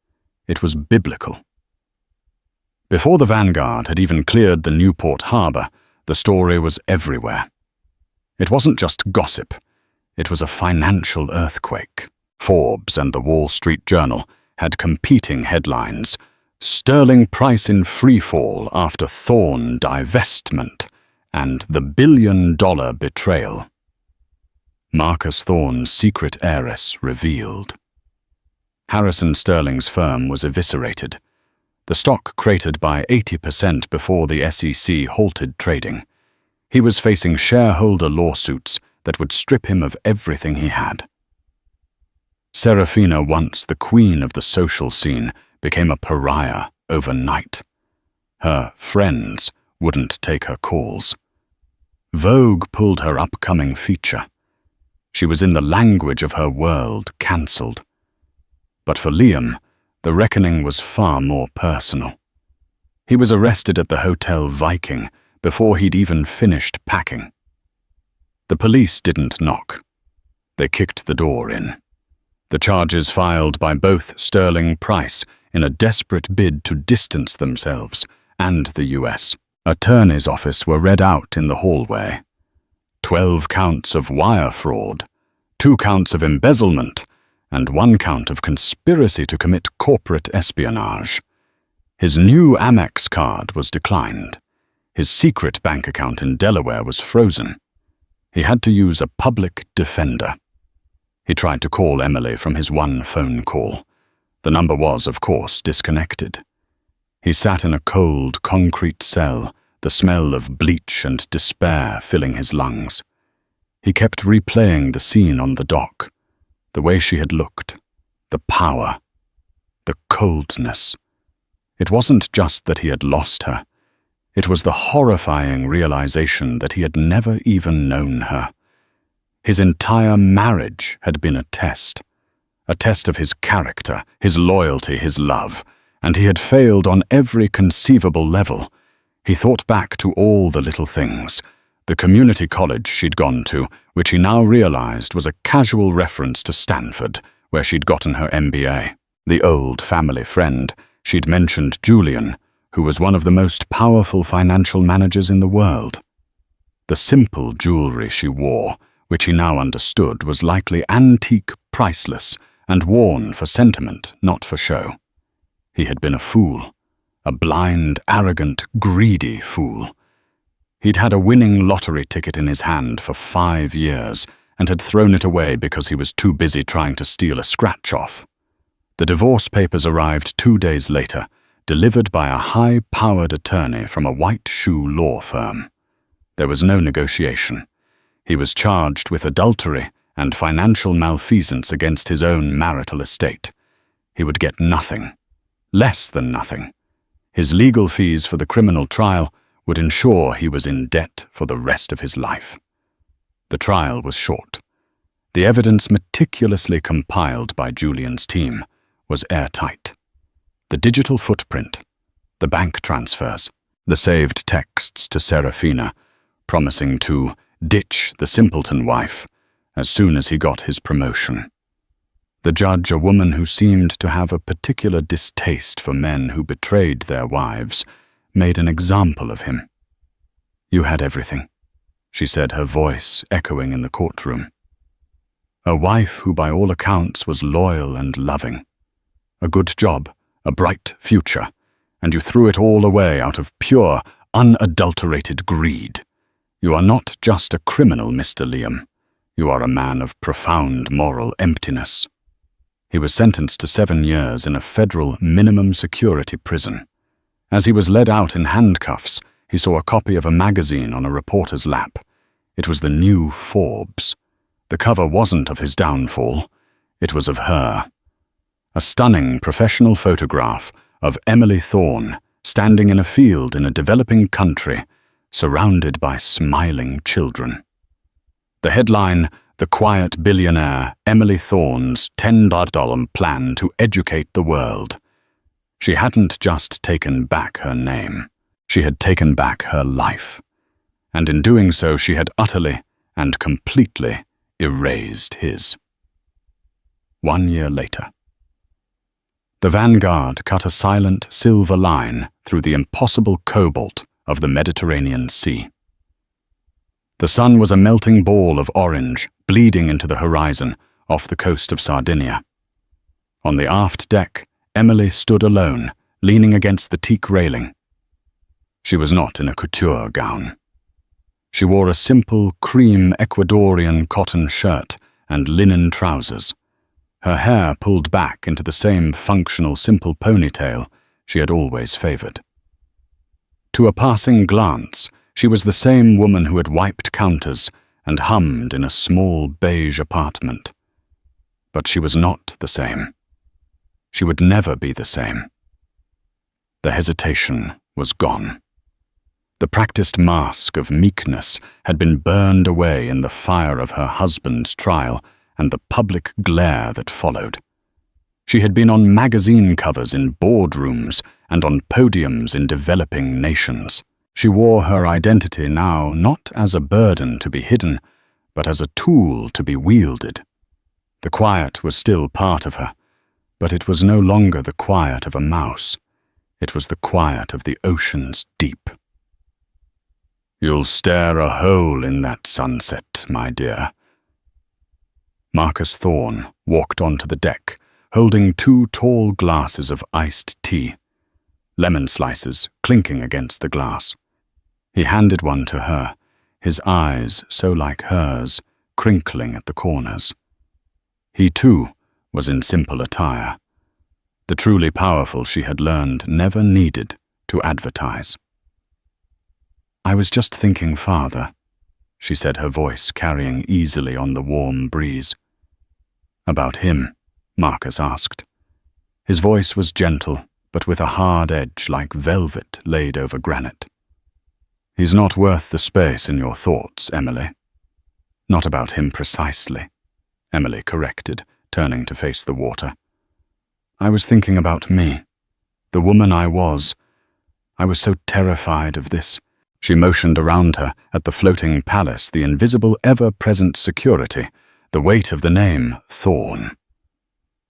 It was biblical. Before the Vanguard had even cleared the Newport harbor, the story was everywhere. It wasn't just gossip. It was a financial earthquake. Forbes and the Wall Street Journal had competing headlines. "Sterling price in freefall after Thorne divestment," and "The billion-dollar betrayal." Marcus Thorne's secret heiress revealed. Harrison Sterling's firm was eviscerated. The stock cratered by 80% before the SEC halted trading. He was facing shareholder lawsuits that would strip him of everything he had. Serafina, once the queen of the social scene, became a pariah overnight. Her friends wouldn't take her calls. Vogue pulled her upcoming feature. She was in the language of her world, cancelled. But for Liam, the reckoning was far more personal. He was arrested at the Hotel Viking before he'd even finished packing. The police didn't knock. They kicked the door in. The charges filed by both Sterling Price in a desperate bid to distance themselves and the US Attorney's office were read out in the hallway. 12 counts of wire fraud, 2 counts of embezzlement, and 1 count of conspiracy to commit corporate espionage. His new Amex card was declined. His secret bank account in Delaware was frozen. He had to use a public defender. He tried to call Emily from his one phone call. The number was, of course, disconnected. He sat in a cold, concrete cell, the smell of bleach and despair filling his lungs. He kept replaying the scene on the dock. The way she had looked, the power, the coldness. It wasn't just that he had lost her. It was the horrifying realization that he had never even known her. His entire marriage had been a test of his character, his loyalty, his love, and he had failed on every conceivable level. He thought back to all the little things. The community college she'd gone to, which he now realized was a casual reference to Stanford, where she'd gotten her MBA. The old family friend, she'd mentioned Julian, who was one of the most powerful financial managers in the world. The simple jewelry she wore, which he now understood was likely antique, priceless, and worn for sentiment, not for show. He had been a fool, a blind, arrogant, greedy fool. He'd had a winning lottery ticket in his hand for 5 years and had thrown it away because he was too busy trying to steal a scratch off. The divorce papers arrived 2 days later, delivered by a high-powered attorney from a white shoe law firm. There was no negotiation. He was charged with adultery and financial malfeasance against his own marital estate. He would get nothing, less than nothing. His legal fees for the criminal trial would ensure he was in debt for the rest of his life. The trial was short. The evidence meticulously compiled by Julian's team was airtight. The digital footprint, the bank transfers, the saved texts to Serafina, promising to ditch the simpleton wife as soon as he got his promotion. The judge, a woman who seemed to have a particular distaste for men who betrayed their wives, made an example of him. "You had everything," she said, her voice echoing in the courtroom. "A wife who by all accounts was loyal and loving. A good job, a bright future, and you threw it all away out of pure, unadulterated greed. You are not just a criminal, Mr. Liam. You are a man of profound moral emptiness." He was sentenced to 7 years in a federal minimum security prison. As he was led out in handcuffs, he saw a copy of a magazine on a reporter's lap. It was the new Forbes. The cover wasn't of his downfall. It was of her. A stunning professional photograph of Emily Thorne standing in a field in a developing country, surrounded by smiling children. The headline, "The Quiet Billionaire, Emily Thorne's $10 plan to educate the world." She hadn't just taken back her name. She had taken back her life. And in doing so, she had utterly and completely erased his. 1 year later. The Vanguard cut a silent silver line through the impossible cobalt of the Mediterranean Sea. The sun was a melting ball of orange, bleeding into the horizon off the coast of Sardinia. On the aft deck, Emily stood alone, leaning against the teak railing. She was not in a couture gown. She wore a simple cream Ecuadorian cotton shirt and linen trousers, her hair pulled back into the same functional simple ponytail she had always favored. To a passing glance, she was the same woman who had wiped counters and hummed in a small beige apartment. But she was not the same. She would never be the same. The hesitation was gone. The practiced mask of meekness had been burned away in the fire of her husband's trial and the public glare that followed. She had been on magazine covers in boardrooms and on podiums in developing nations. She wore her identity now not as a burden to be hidden, but as a tool to be wielded. The quiet was still part of her, but it was no longer the quiet of a mouse. It was the quiet of the ocean's deep. "You'll stare a hole in that sunset, my dear." Marcus Thorne walked onto the deck, holding 2 tall glasses of iced tea, lemon slices clinking against the glass. He handed one to her, his eyes so like hers, crinkling at the corners. He, too, was in simple attire. The truly powerful she had learned never needed to advertise. "I was just thinking, Father," she said, her voice carrying easily on the warm breeze. "About him?" Marcus asked. His voice was gentle, but with a hard edge like velvet laid over granite. "He's not worth the space in your thoughts, Emily." "Not about him precisely," Emily corrected, turning to face the water. "I was thinking about me, the woman I was. I was so terrified of this." She motioned around her at the floating palace, the invisible, ever-present security, the weight of the name Thorne.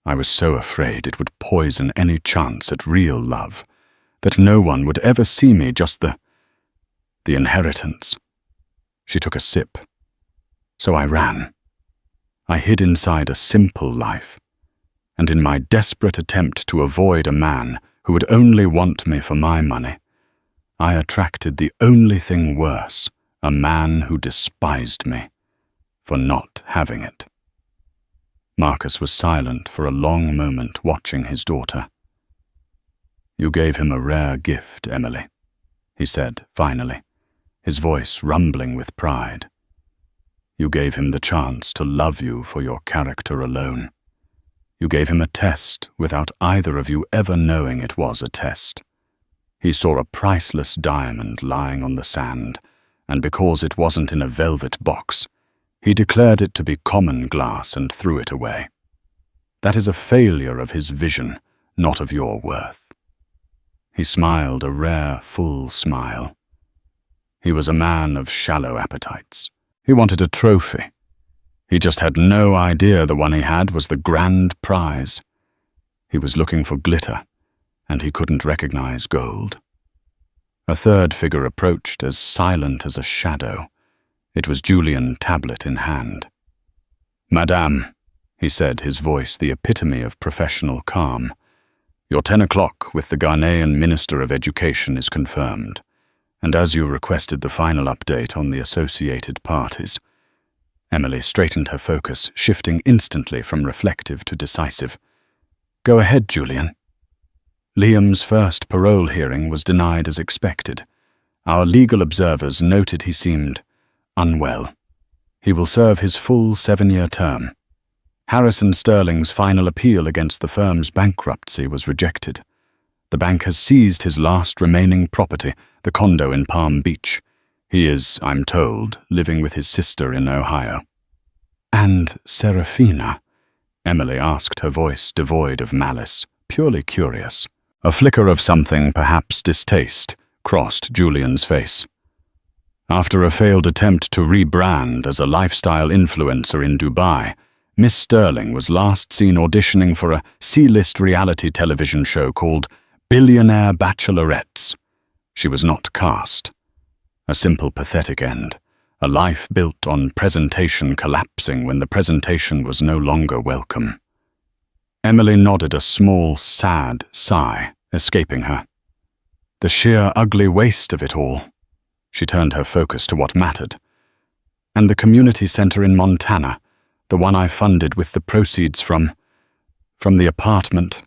"I was so afraid it would poison any chance at real love, that no one would ever see me, just the inheritance." She took a sip. "So I ran. I hid inside a simple life, and in my desperate attempt to avoid a man who would only want me for my money, I attracted the only thing worse, a man who despised me for not having it. Marcus was silent for a long moment, watching his daughter. "You gave him a rare gift, Emily," he said finally, his voice rumbling with pride. "You gave him the chance to love you for your character alone. You gave him a test without either of you ever knowing it was a test. He saw a priceless diamond lying on the sand, and because it wasn't in a velvet box, he declared it to be common glass and threw it away. That is a failure of his vision, not of your worth." He smiled a rare, full smile. He was a man of shallow appetites. He wanted a trophy. He just had no idea the one he had was the grand prize. He was looking for glitter, and he couldn't recognize gold. A third figure approached, as silent as a shadow. It was Julian, tablet in hand. "Madame," he said, his voice the epitome of professional calm, "your 10 o'clock with the Ghanaian Minister of Education is confirmed, and as you requested the final update on the associated parties." Emily straightened her focus, shifting instantly from reflective to decisive. "Go ahead, Julian." Liam's first parole hearing was denied as expected. Our legal observers noted he seemed unwell. He will serve his full 7-year term. Harrison Sterling's final appeal against the firm's bankruptcy was rejected. The bank has seized his last remaining property, the condo in Palm Beach. He is, I'm told, living with his sister in Ohio. "And Serafina?" Emily asked, her voice devoid of malice, purely curious. A flicker of something, perhaps distaste, crossed Julian's face. After a failed attempt to rebrand as a lifestyle influencer in Dubai, Miss Sterling was last seen auditioning for a C-list reality television show called Billionaire Bachelorettes. She was not cast. A simple, pathetic end. A life built on presentation collapsing when the presentation was no longer welcome. Emily nodded, a small, sad sigh escaping her. The sheer ugly waste of it all. She turned her focus to what mattered. "And the community center in Montana, the one I funded with the proceeds from the apartment."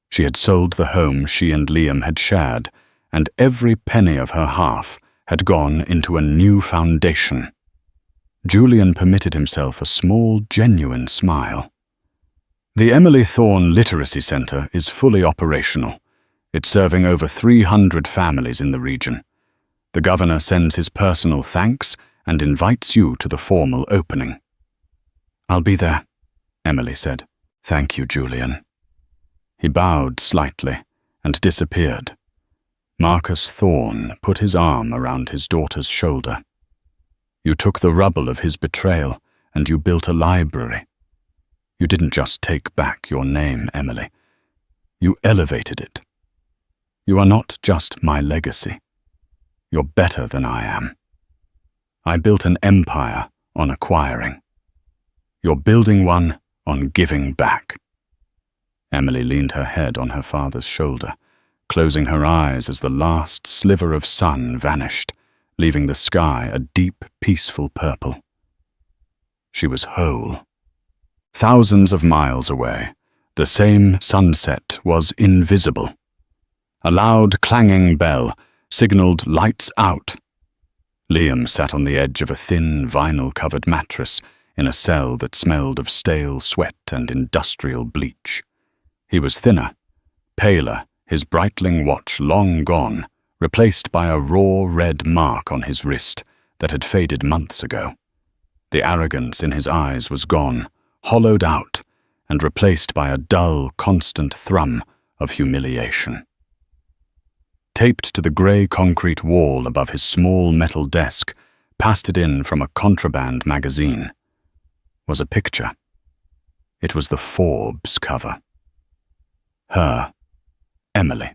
She had sold the home she and Liam had shared, and every penny of her half had gone into a new foundation. Julian permitted himself a small, genuine smile. The Emily Thorne Literacy Center is fully operational. It's serving over 300 families in the region. The governor sends his personal thanks and invites you to the formal opening. "I'll be there," Emily said. "Thank you, Julian." He bowed slightly and disappeared. Marcus Thorne put his arm around his daughter's shoulder. "You took the rubble of his betrayal and you built a library. You didn't just take back your name, Emily. You elevated it. You are not just my legacy. You're better than I am. I built an empire on acquiring. You're building one on giving back." Emily leaned her head on her father's shoulder, closing her eyes as the last sliver of sun vanished, leaving the sky a deep, peaceful purple. She was whole. Thousands of miles away, the same sunset was invisible. A loud, clanging bell signaled lights out. Liam sat on the edge of a thin, vinyl-covered mattress in a cell that smelled of stale sweat and industrial bleach. He was thinner, paler, his Breitling watch long gone, replaced by a raw red mark on his wrist that had faded months ago. The arrogance in his eyes was gone, hollowed out, and replaced by a dull, constant thrum of humiliation. Taped to the grey concrete wall above his small metal desk, pasted in from a contraband magazine, was a picture. It was the Forbes cover. Her, Emily.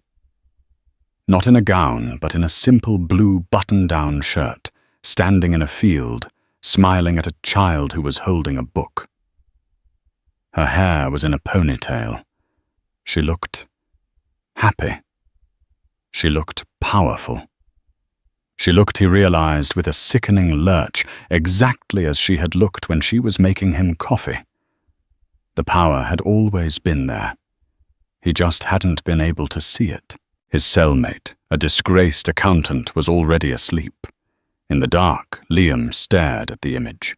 Not in a gown, but in a simple blue button-down shirt, standing in a field, smiling at a child who was holding a book. Her hair was in a ponytail. She looked happy. She looked powerful. She looked, he realized, with a sickening lurch, exactly as she had looked when she was making him coffee. The power had always been there. He just hadn't been able to see it. His cellmate, a disgraced accountant, was already asleep. In the dark, Liam stared at the image.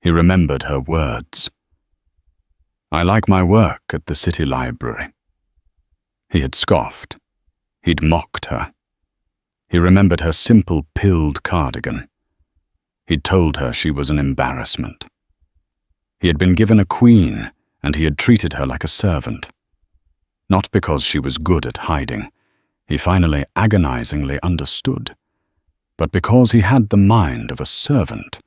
He remembered her words. "I like my work at the city library." He had scoffed. He'd mocked her. He remembered her simple pilled cardigan. He'd told her she was an embarrassment. He had been given a queen, and he had treated her like a servant. Not because she was good at hiding, he finally agonizingly understood, but because he had the mind of a servant,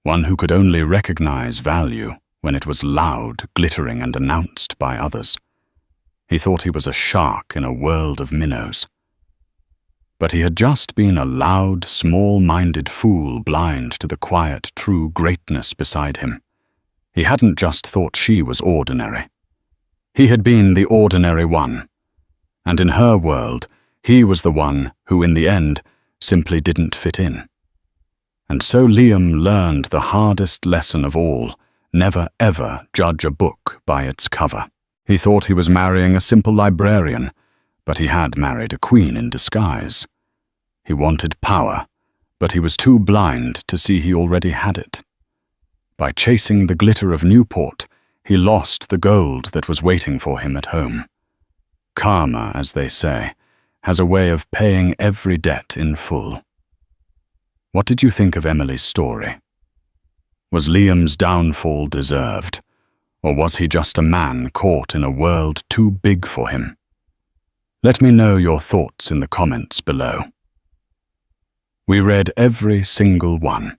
one who could only recognize value when it was loud, glittering, and announced by others. He thought he was a shark in a world of minnows. But he had just been a loud, small-minded fool blind to the quiet, true greatness beside him. He hadn't just thought she was ordinary. He had been the ordinary one, and in her world, he was the one who, in the end, simply didn't fit in. And so Liam learned the hardest lesson of all: never ever judge a book by its cover. He thought he was marrying a simple librarian, but he had married a queen in disguise. He wanted power, but he was too blind to see he already had it. By chasing the glitter of Newport, he lost the gold that was waiting for him at home. Karma, as they say, has a way of paying every debt in full. What did you think of Emily's story? Was Liam's downfall deserved, or was he just a man caught in a world too big for him? Let me know your thoughts in the comments below. We read every single one.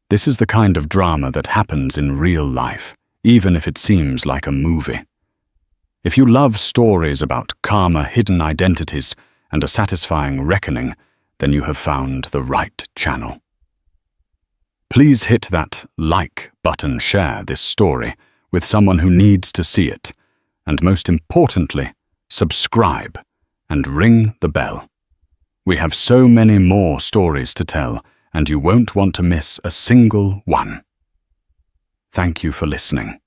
This is the kind of drama that happens in real life, even if it seems like a movie. If you love stories about karma, hidden identities, and a satisfying reckoning, then you have found the right channel. Please hit that like button, share this story with someone who needs to see it, and most importantly, subscribe and ring the bell. We have so many more stories to tell, and you won't want to miss a single one. Thank you for listening.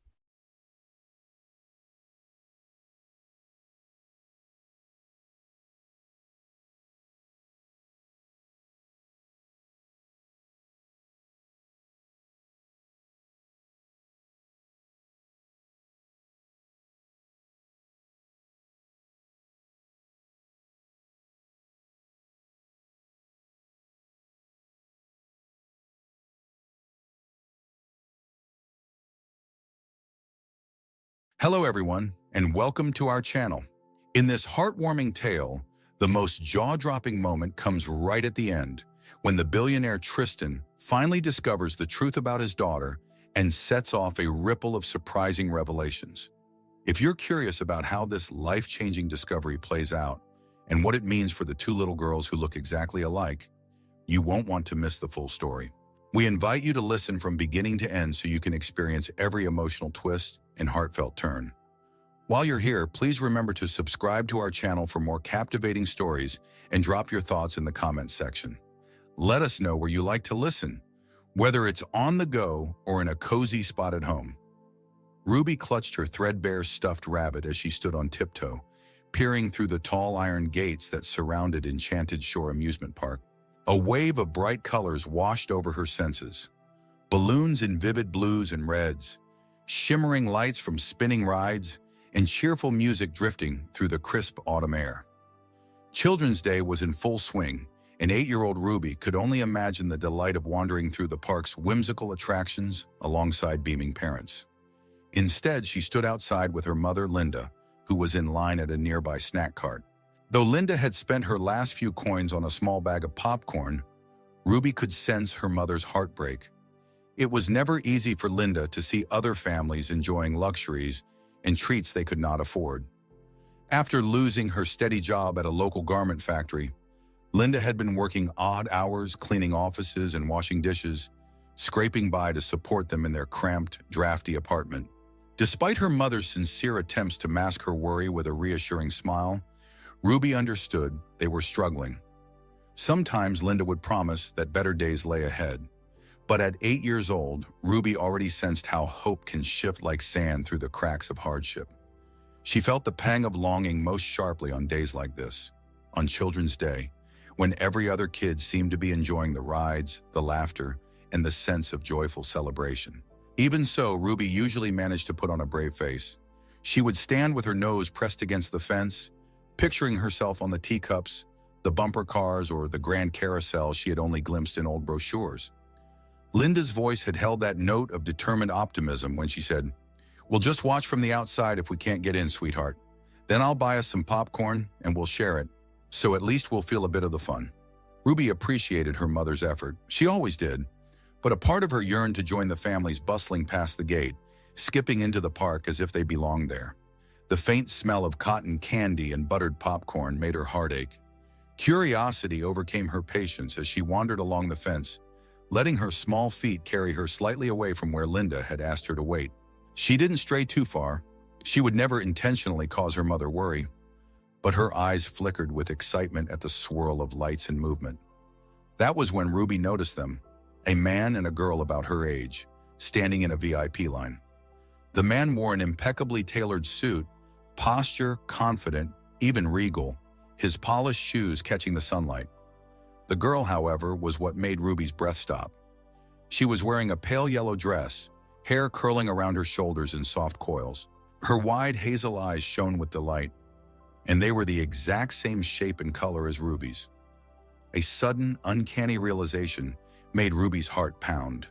Hello everyone, and welcome to our channel. In this heartwarming tale, the most jaw-dropping moment comes right at the end, when the billionaire Tristan finally discovers the truth about his daughter and sets off a ripple of surprising revelations. If you're curious about how this life-changing discovery plays out and what it means for the two little girls who look exactly alike, you won't want to miss the full story. We invite you to listen from beginning to end so you can experience every emotional twist and heartfelt turn. While you're here, please remember to subscribe to our channel for more captivating stories and drop your thoughts in the comments section. Let us know where you like to listen, whether it's on the go or in a cozy spot at home. Ruby clutched her threadbare stuffed rabbit as she stood on tiptoe, peering through the tall iron gates that surrounded Enchanted Shore Amusement Park. A wave of bright colors washed over her senses. Balloons in vivid blues and reds, shimmering lights from spinning rides, and cheerful music drifting through the crisp autumn air. Children's Day was in full swing, and 8-year-old Ruby could only imagine the delight of wandering through the park's whimsical attractions alongside beaming parents. Instead, she stood outside with her mother, Linda, who was in line at a nearby snack cart. Though Linda had spent her last few coins on a small bag of popcorn, Ruby could sense her mother's heartbreak. It was never easy for Linda to see other families enjoying luxuries and treats they could not afford. After losing her steady job at a local garment factory, Linda had been working odd hours cleaning offices and washing dishes, scraping by to support them in their cramped, drafty apartment. Despite her mother's sincere attempts to mask her worry with a reassuring smile, Ruby understood they were struggling. Sometimes Linda would promise that better days lay ahead. But at 8 years old, Ruby already sensed how hope can shift like sand through the cracks of hardship. She felt the pang of longing most sharply on days like this, on Children's Day, when every other kid seemed to be enjoying the rides, the laughter, and the sense of joyful celebration. Even so, Ruby usually managed to put on a brave face. She would stand with her nose pressed against the fence, picturing herself on the teacups, the bumper cars, or the grand carousel she had only glimpsed in old brochures. Linda's voice had held that note of determined optimism when she said, "We'll just watch from the outside if we can't get in, sweetheart. Then I'll buy us some popcorn and we'll share it, so at least we'll feel a bit of the fun." Ruby appreciated her mother's effort. She always did. But a part of her yearned to join the families bustling past the gate, skipping into the park as if they belonged there. The faint smell of cotton candy and buttered popcorn made her heart ache. Curiosity overcame her patience as she wandered along the fence, letting her small feet carry her slightly away from where Linda had asked her to wait. She didn't stray too far. She would never intentionally cause her mother worry. But her eyes flickered with excitement at the swirl of lights and movement. That was when Ruby noticed them, a man and a girl about her age, standing in a VIP line. The man wore an impeccably tailored suit, posture, confident, even regal, his polished shoes catching the sunlight. The girl, however, was what made Ruby's breath stop. She was wearing a pale yellow dress, hair curling around her shoulders in soft coils. Her wide hazel eyes shone with delight, and they were the exact same shape and color as Ruby's. A sudden, uncanny realization made Ruby's heart pound.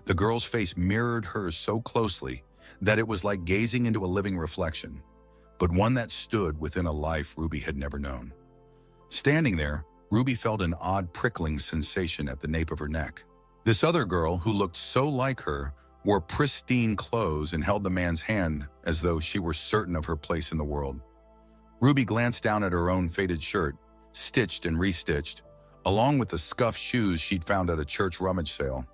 The girl's face mirrored hers so closely that it was like gazing into a living reflection, but one that stood within a life Ruby had never known. Standing there, Ruby felt an odd prickling sensation at the nape of her neck. This other girl, who looked so like her, wore pristine clothes and held the man's hand as though she were certain of her place in the world. Ruby glanced down at her own faded shirt, stitched and restitched, along with the scuffed shoes she'd found at a church rummage sale.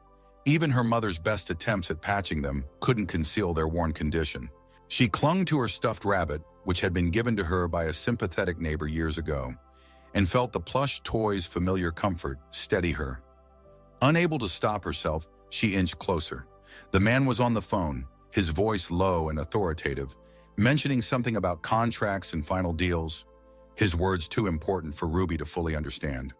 Even her mother's best attempts at patching them couldn't conceal their worn condition. She clung to her stuffed rabbit, which had been given to her by a sympathetic neighbor years ago, and felt the plush toy's familiar comfort steady her. Unable to stop herself, she inched closer. The man was on the phone, his voice low and authoritative, mentioning something about contracts and final deals, his words too important for Ruby to fully understand.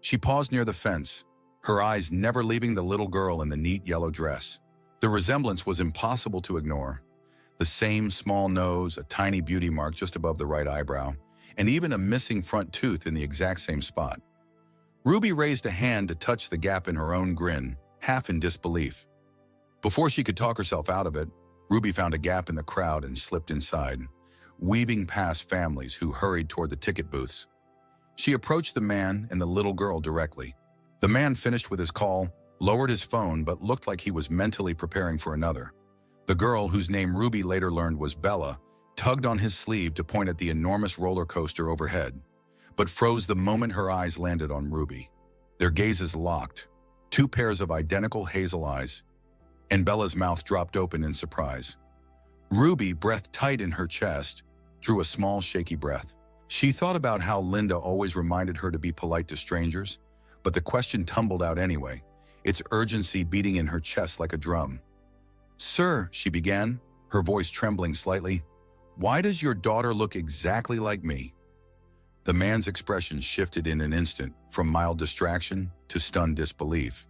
She paused near the fence, her eyes never leaving the little girl in the neat yellow dress. The resemblance was impossible to ignore. The same small nose, a tiny beauty mark just above the right eyebrow, and even a missing front tooth in the exact same spot. Ruby raised a hand to touch the gap in her own grin, half in disbelief. Before she could talk herself out of it, Ruby found a gap in the crowd and slipped inside, weaving past families who hurried toward the ticket booths. She approached the man and the little girl directly. The man finished with his call, lowered his phone, but looked like he was mentally preparing for another. The girl, whose name Ruby later learned was Bella, tugged on his sleeve to point at the enormous roller coaster overhead, but froze the moment her eyes landed on Ruby. Their gazes locked, two pairs of identical hazel eyes, and Bella's mouth dropped open in surprise. Ruby, breath tight in her chest, drew a small, shaky breath. She thought about how Linda always reminded her to be polite to strangers, but the question tumbled out anyway, its urgency beating in her chest like a drum. "Sir," she began, her voice trembling slightly, "why does your daughter look exactly like me?" The man's expression shifted in an instant, from mild distraction to stunned disbelief.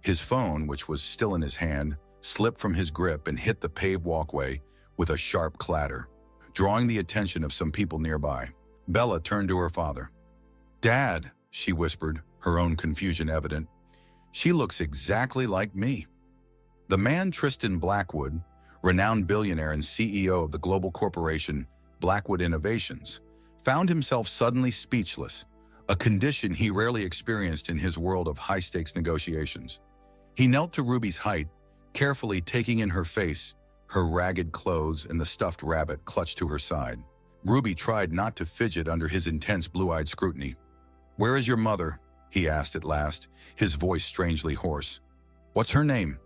His phone, which was still in his hand, slipped from his grip and hit the paved walkway with a sharp clatter, drawing the attention of some people nearby. Bella turned to her father. "Dad," she whispered, her own confusion evident, "she looks exactly like me." The man Tristan Blackwood, renowned billionaire and CEO of the global corporation Blackwood Innovations, found himself suddenly speechless, a condition he rarely experienced in his world of high-stakes negotiations. He knelt to Ruby's height, carefully taking in her face, her ragged clothes, and the stuffed rabbit clutched to her side. Ruby tried not to fidget under his intense blue-eyed scrutiny. "Where is your mother?" he asked at last, his voice strangely hoarse. "What's her name?"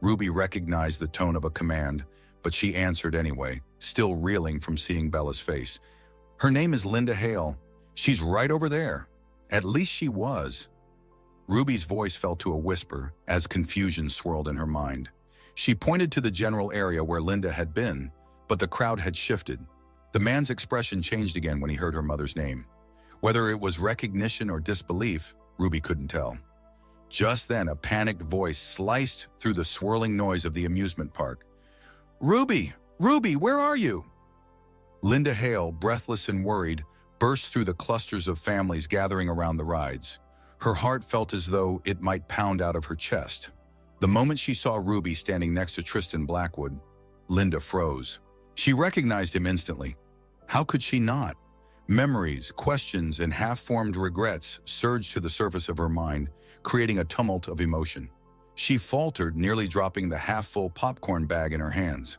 Ruby recognized the tone of a command, but she answered anyway, still reeling from seeing Bella's face. Her name is Linda Hale. She's right over there. At least she was. Ruby's voice fell to a whisper as confusion swirled in her mind. She pointed to the general area where Linda had been, but the crowd had shifted. The man's expression changed again when he heard her mother's name. Whether it was recognition or disbelief, Ruby couldn't tell. Just then, a panicked voice sliced through the swirling noise of the amusement park. Ruby! Ruby, where are you? Linda Hale, breathless and worried, burst through the clusters of families gathering around the rides. Her heart felt as though it might pound out of her chest. The moment she saw Ruby standing next to Tristan Blackwood, Linda froze. She recognized him instantly. How could she not? Memories, questions, and half-formed regrets surged to the surface of her mind, creating a tumult of emotion. She faltered, nearly dropping the half-full popcorn bag in her hands.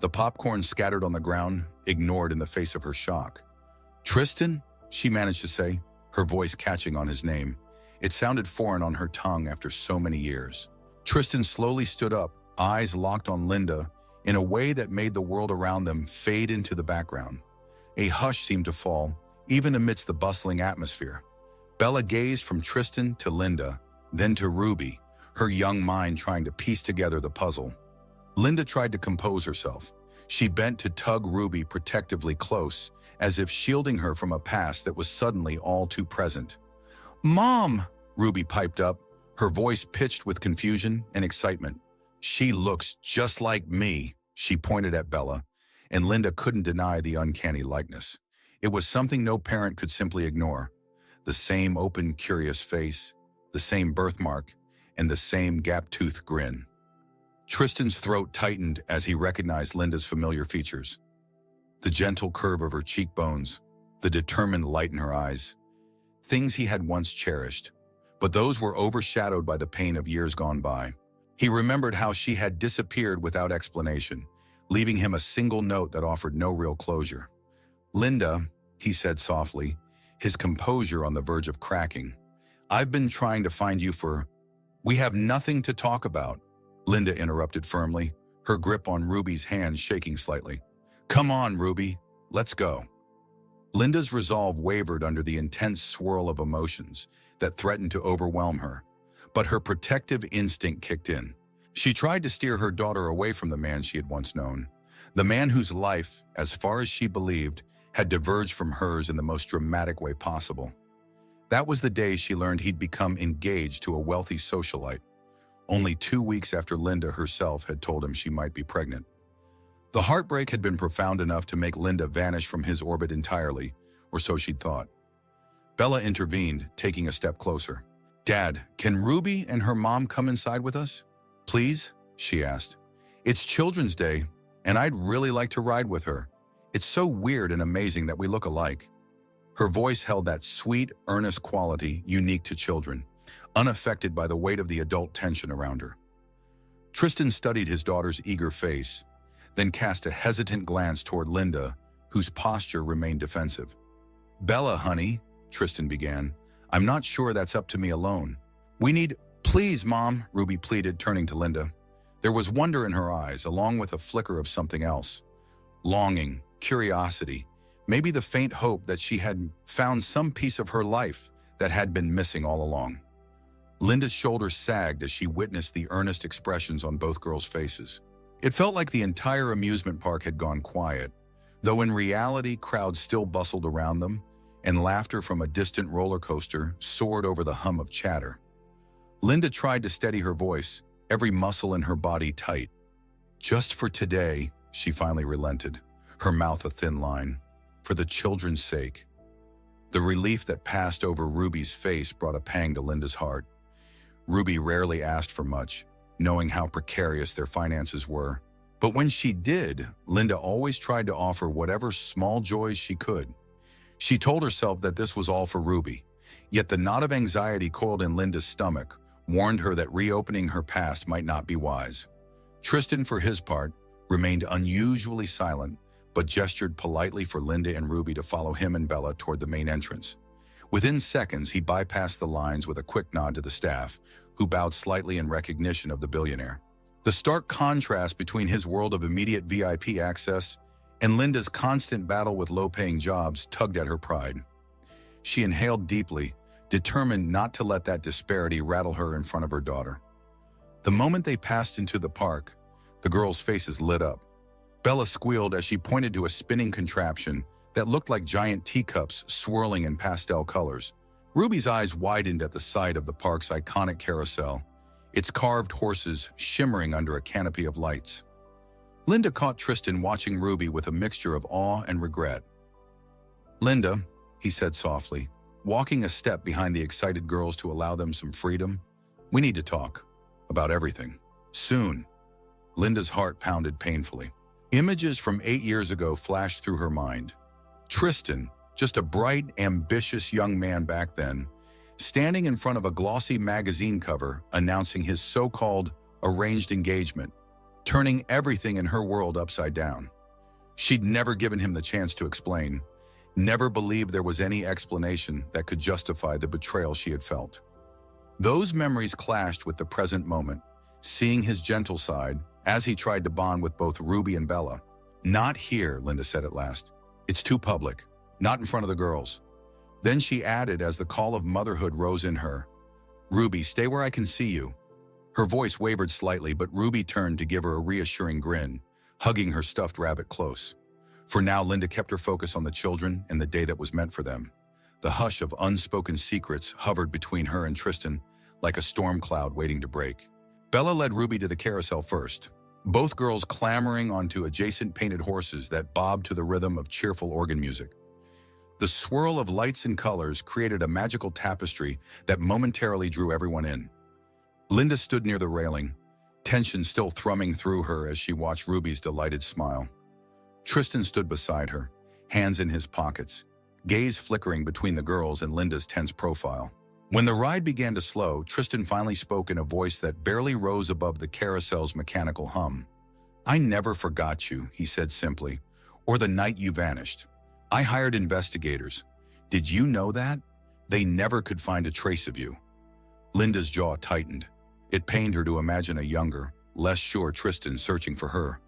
The popcorn scattered on the ground, ignored in the face of her shock. Tristan? She managed to say, her voice catching on his name. It sounded foreign on her tongue after so many years. Tristan slowly stood up, eyes locked on Linda, in a way that made the world around them fade into the background. A hush seemed to fall, even amidst the bustling atmosphere. Bella gazed from Tristan to Linda, then to Ruby, her young mind trying to piece together the puzzle. Linda tried to compose herself. She bent to tug Ruby protectively close, as if shielding her from a past that was suddenly all too present. Mom! Ruby piped up, her voice pitched with confusion and excitement. She looks just like me, she pointed at Bella, and Linda couldn't deny the uncanny likeness. It was something no parent could simply ignore. The same open, curious face, the same birthmark, and the same gap-toothed grin. Tristan's throat tightened as he recognized Linda's familiar features. The gentle curve of her cheekbones, the determined light in her eyes. Things he had once cherished, but those were overshadowed by the pain of years gone by. He remembered how she had disappeared without explanation, leaving him a single note that offered no real closure. Linda, he said softly, his composure on the verge of cracking. I've been trying to find you for... We have nothing to talk about, Linda interrupted firmly, her grip on Ruby's hand shaking slightly. Come on, Ruby, let's go. Linda's resolve wavered under the intense swirl of emotions that threatened to overwhelm her, but her protective instinct kicked in. She tried to steer her daughter away from the man she had once known, the man whose life, as far as she believed, had diverged from hers in the most dramatic way possible. That was the day she learned he'd become engaged to a wealthy socialite, only 2 weeks after Linda herself had told him she might be pregnant. The heartbreak had been profound enough to make Linda vanish from his orbit entirely, or so she'd thought. Bella intervened, taking a step closer. Dad, can Ruby and her mom come inside with us? Please? She asked. It's Children's Day, and I'd really like to ride with her. It's so weird and amazing that we look alike. Her voice held that sweet, earnest quality unique to children, unaffected by the weight of the adult tension around her. Tristan studied his daughter's eager face, then cast a hesitant glance toward Linda, whose posture remained defensive. Bella, honey, Tristan began, I'm not sure that's up to me alone. We need... Please, Mom, Ruby pleaded, turning to Linda. There was wonder in her eyes, along with a flicker of something else. Longing, curiosity, maybe the faint hope that she had found some piece of her life that had been missing all along. Linda's shoulders sagged as she witnessed the earnest expressions on both girls' faces. It felt like the entire amusement park had gone quiet, though in reality crowds still bustled around them, and laughter from a distant roller coaster soared over the hum of chatter. Linda tried to steady her voice, every muscle in her body tight. Just for today, she finally relented, her mouth a thin line. For the children's sake. The relief that passed over Ruby's face brought a pang to Linda's heart. Ruby rarely asked for much, knowing how precarious their finances were. But when she did, Linda always tried to offer whatever small joys she could. She told herself that this was all for Ruby, yet the knot of anxiety coiled in Linda's stomach warned her that reopening her past might not be wise. Tristan, for his part, remained unusually silent, but gestured politely for Linda and Ruby to follow him and Bella toward the main entrance. Within seconds, he bypassed the lines with a quick nod to the staff, who bowed slightly in recognition of the billionaire. The stark contrast between his world of immediate VIP access and Linda's constant battle with low-paying jobs tugged at her pride. She inhaled deeply, determined not to let that disparity rattle her in front of her daughter. The moment they passed into the park, the girls' faces lit up. Bella squealed as she pointed to a spinning contraption that looked like giant teacups swirling in pastel colors. Ruby's eyes widened at the sight of the park's iconic carousel, its carved horses shimmering under a canopy of lights. Linda caught Tristan watching Ruby with a mixture of awe and regret. "Linda," he said softly, walking a step behind the excited girls to allow them some freedom, "we need to talk. About everything. Soon." Linda's heart pounded painfully. Images from 8 years ago flashed through her mind. Tristan, just a bright, ambitious young man back then, standing in front of a glossy magazine cover announcing his so-called arranged engagement, turning everything in her world upside down. She'd never given him the chance to explain, never believed there was any explanation that could justify the betrayal she had felt. Those memories clashed with the present moment, seeing his gentle side as he tried to bond with both Ruby and Bella. "Not here," Linda said at last. "It's too public. Not in front of the girls." Then she added as the call of motherhood rose in her, "Ruby, stay where I can see you." Her voice wavered slightly, but Ruby turned to give her a reassuring grin, hugging her stuffed rabbit close. For now, Linda kept her focus on the children and the day that was meant for them. The hush of unspoken secrets hovered between her and Tristan like a storm cloud waiting to break. Bella led Ruby to the carousel first, both girls clambering onto adjacent painted horses that bobbed to the rhythm of cheerful organ music. The swirl of lights and colors created a magical tapestry that momentarily drew everyone in. Linda stood near the railing, tension still thrumming through her as she watched Ruby's delighted smile. Tristan stood beside her, hands in his pockets, gaze flickering between the girls and Linda's tense profile. When the ride began to slow, Tristan finally spoke in a voice that barely rose above the carousel's mechanical hum. "I never forgot you," he said simply, "or the night you vanished. I hired investigators. Did you know that? They never could find a trace of you." Linda's jaw tightened. It pained her to imagine a younger, less sure Tristan searching for her.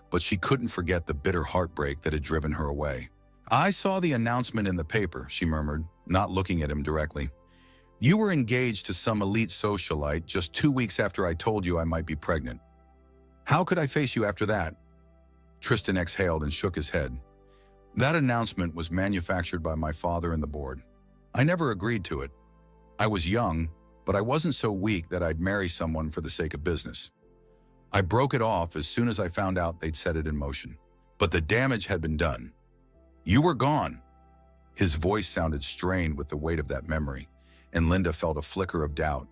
But she couldn't forget the bitter heartbreak that had driven her away. "I saw the announcement in the paper," she murmured, not looking at him directly. "You were engaged to some elite socialite just 2 weeks after I told you I might be pregnant. How could I face you after that?" Tristan exhaled and shook his head. "That announcement was manufactured by my father and the board. I never agreed to it. I was young, but I wasn't so weak that I'd marry someone for the sake of business. I broke it off as soon as I found out they'd set it in motion. But the damage had been done. You were gone." His voice sounded strained with the weight of that memory, and Linda felt a flicker of doubt,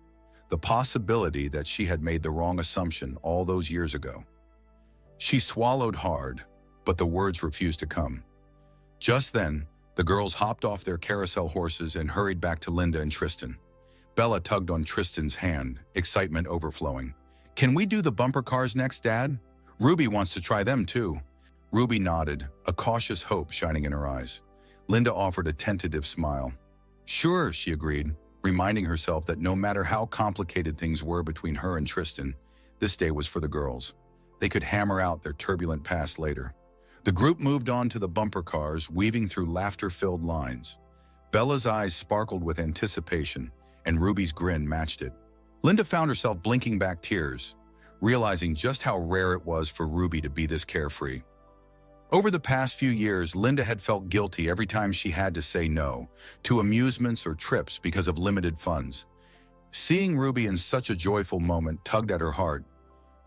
the possibility that she had made the wrong assumption all those years ago. She swallowed hard, but the words refused to come. Just then, the girls hopped off their carousel horses and hurried back to Linda and Tristan. Bella tugged on Tristan's hand, excitement overflowing. "Can we do the bumper cars next, Dad? Ruby wants to try them too." Ruby nodded, a cautious hope shining in her eyes. Linda offered a tentative smile. "Sure," she agreed, reminding herself that no matter how complicated things were between her and Tristan, this day was for the girls. They could hammer out their turbulent past later. The group moved on to the bumper cars, weaving through laughter-filled lines. Bella's eyes sparkled with anticipation, and Ruby's grin matched it. Linda found herself blinking back tears, realizing just how rare it was for Ruby to be this carefree. Over the past few years, Linda had felt guilty every time she had to say no to amusements or trips because of limited funds. Seeing Ruby in such a joyful moment tugged at her heart.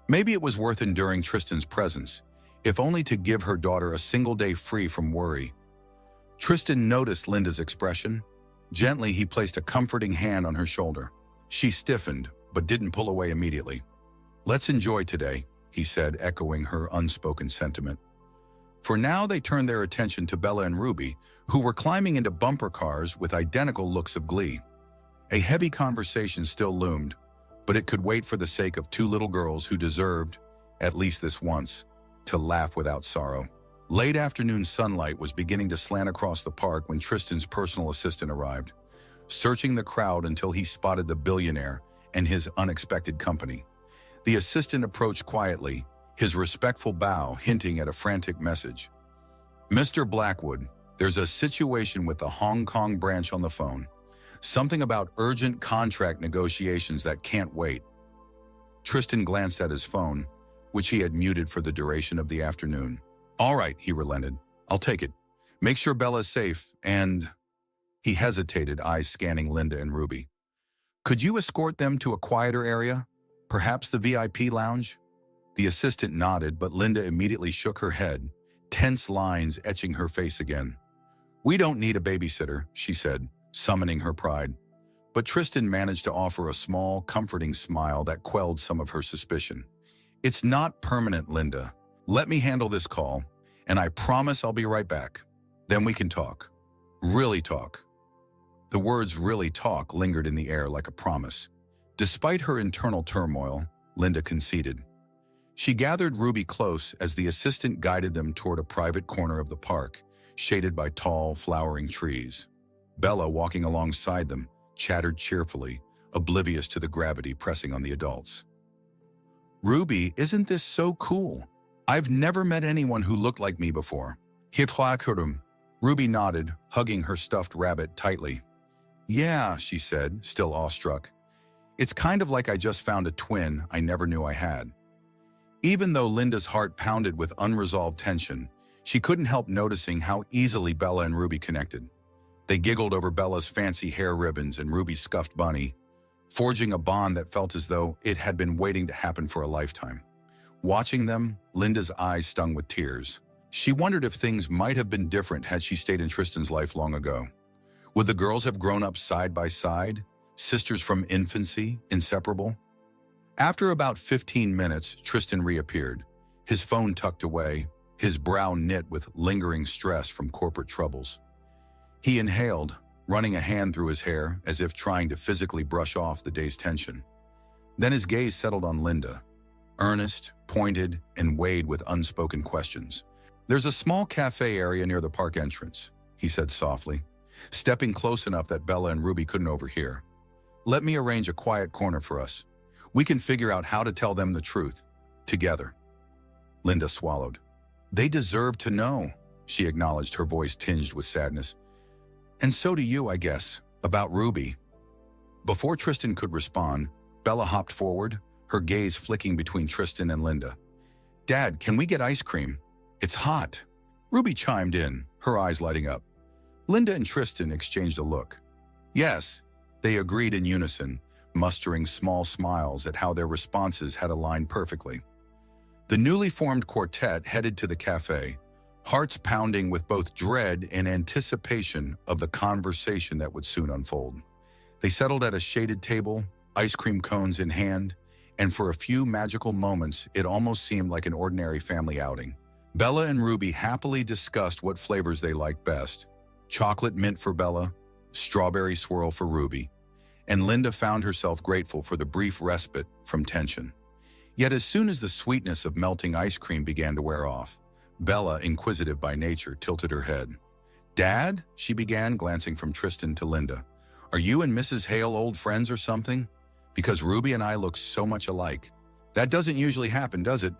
Maybe it was worth enduring Tristan's presence, if only to give her daughter a single day free from worry. Tristan noticed Linda's expression. Gently, he placed a comforting hand on her shoulder. She stiffened, but didn't pull away immediately. "Let's enjoy today," he said, echoing her unspoken sentiment. For now, they turned their attention to Bella and Ruby, who were climbing into bumper cars with identical looks of glee. A heavy conversation still loomed, but it could wait for the sake of 2 little girls who deserved, at least this once, to laugh without sorrow. Late afternoon sunlight was beginning to slant across the park when Tristan's personal assistant arrived, searching the crowd until he spotted the billionaire and his unexpected company. The assistant approached quietly, his respectful bow hinting at a frantic message. "Mr. Blackwood, there's a situation with the Hong Kong branch on the phone. Something about urgent contract negotiations that can't wait." Tristan glanced at his phone, which he had muted for the duration of the afternoon. "All right," he relented. "I'll take it. Make sure Bella's safe, and—" He hesitated, eyes scanning Linda and Ruby. "Could you escort them to a quieter area? Perhaps the VIP lounge?" The assistant nodded, but Linda immediately shook her head, tense lines etching her face again. "We don't need a babysitter," she said, summoning her pride. But Tristan managed to offer a small, comforting smile that quelled some of her suspicion. "It's not permanent, Linda. Let me handle this call, and I promise I'll be right back. Then we can talk. Really talk." The words "really talk" lingered in the air like a promise. Despite her internal turmoil, Linda conceded. She gathered Ruby close as the assistant guided them toward a private corner of the park, shaded by tall, flowering trees. Bella, walking alongside them, chattered cheerfully, oblivious to the gravity pressing on the adults. "Ruby, isn't this so cool? I've never met anyone who looked like me before." Ruby nodded, hugging her stuffed rabbit tightly. "Yeah," she said, still awestruck. "It's kind of like I just found a twin I never knew I had." Even though Linda's heart pounded with unresolved tension, she couldn't help noticing how easily Bella and Ruby connected. They giggled over Bella's fancy hair ribbons and Ruby's scuffed bunny, forging a bond that felt as though it had been waiting to happen for a lifetime. Watching them, Linda's eyes stung with tears. She wondered if things might have been different had she stayed in Tristan's life long ago. Would the girls have grown up side by side, sisters from infancy, inseparable? After about 15 minutes, Tristan reappeared, his phone tucked away, his brow knit with lingering stress from corporate troubles. He inhaled, running a hand through his hair as if trying to physically brush off the day's tension. Then his gaze settled on Linda, earnest, pointed, and weighed with unspoken questions. "There's a small cafe area near the park entrance," he said softly, stepping close enough that Bella and Ruby couldn't overhear. "Let me arrange a quiet corner for us. We can figure out how to tell them the truth, together." Linda swallowed. "They deserve to know," she acknowledged, her voice tinged with sadness. "And so do you, I guess, about Ruby." Before Tristan could respond, Bella hopped forward, her gaze flicking between Tristan and Linda. "Dad, can we get ice cream? It's hot." Ruby chimed in, her eyes lighting up. Linda and Tristan exchanged a look. "Yes," they agreed in unison, mustering small smiles at how their responses had aligned perfectly. The newly formed quartet headed to the cafe, hearts pounding with both dread and anticipation of the conversation that would soon unfold. They settled at a shaded table, ice cream cones in hand, and for a few magical moments, it almost seemed like an ordinary family outing. Bella and Ruby happily discussed what flavors they liked best: chocolate mint for Bella, strawberry swirl for Ruby, and Linda found herself grateful for the brief respite from tension. Yet as soon as the sweetness of melting ice cream began to wear off, Bella, inquisitive by nature, tilted her head. "Dad?" she began, glancing from Tristan to Linda. "Are you and Mrs. Hale old friends or something? Because Ruby and I look so much alike. That doesn't usually happen, does it?"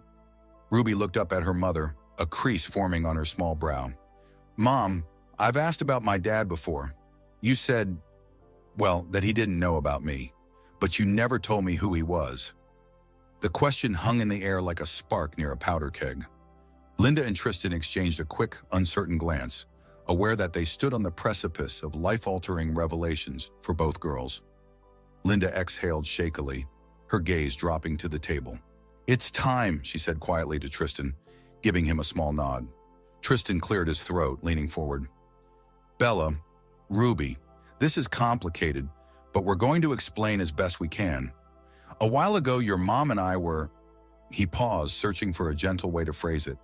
Ruby looked up at her mother, a crease forming on her small brow. "Mom, I've asked about my dad before. You said, well, that he didn't know about me, but you never told me who he was." The question hung in the air like a spark near a powder keg. Linda and Tristan exchanged a quick, uncertain glance, aware that they stood on the precipice of life-altering revelations for both girls. Linda exhaled shakily, her gaze dropping to the table. "It's time," she said quietly to Tristan, giving him a small nod. Tristan cleared his throat, leaning forward. "Bella, Ruby, this is complicated, but we're going to explain as best we can. A while ago, your mom and I were—" He paused, searching for a gentle way to phrase it.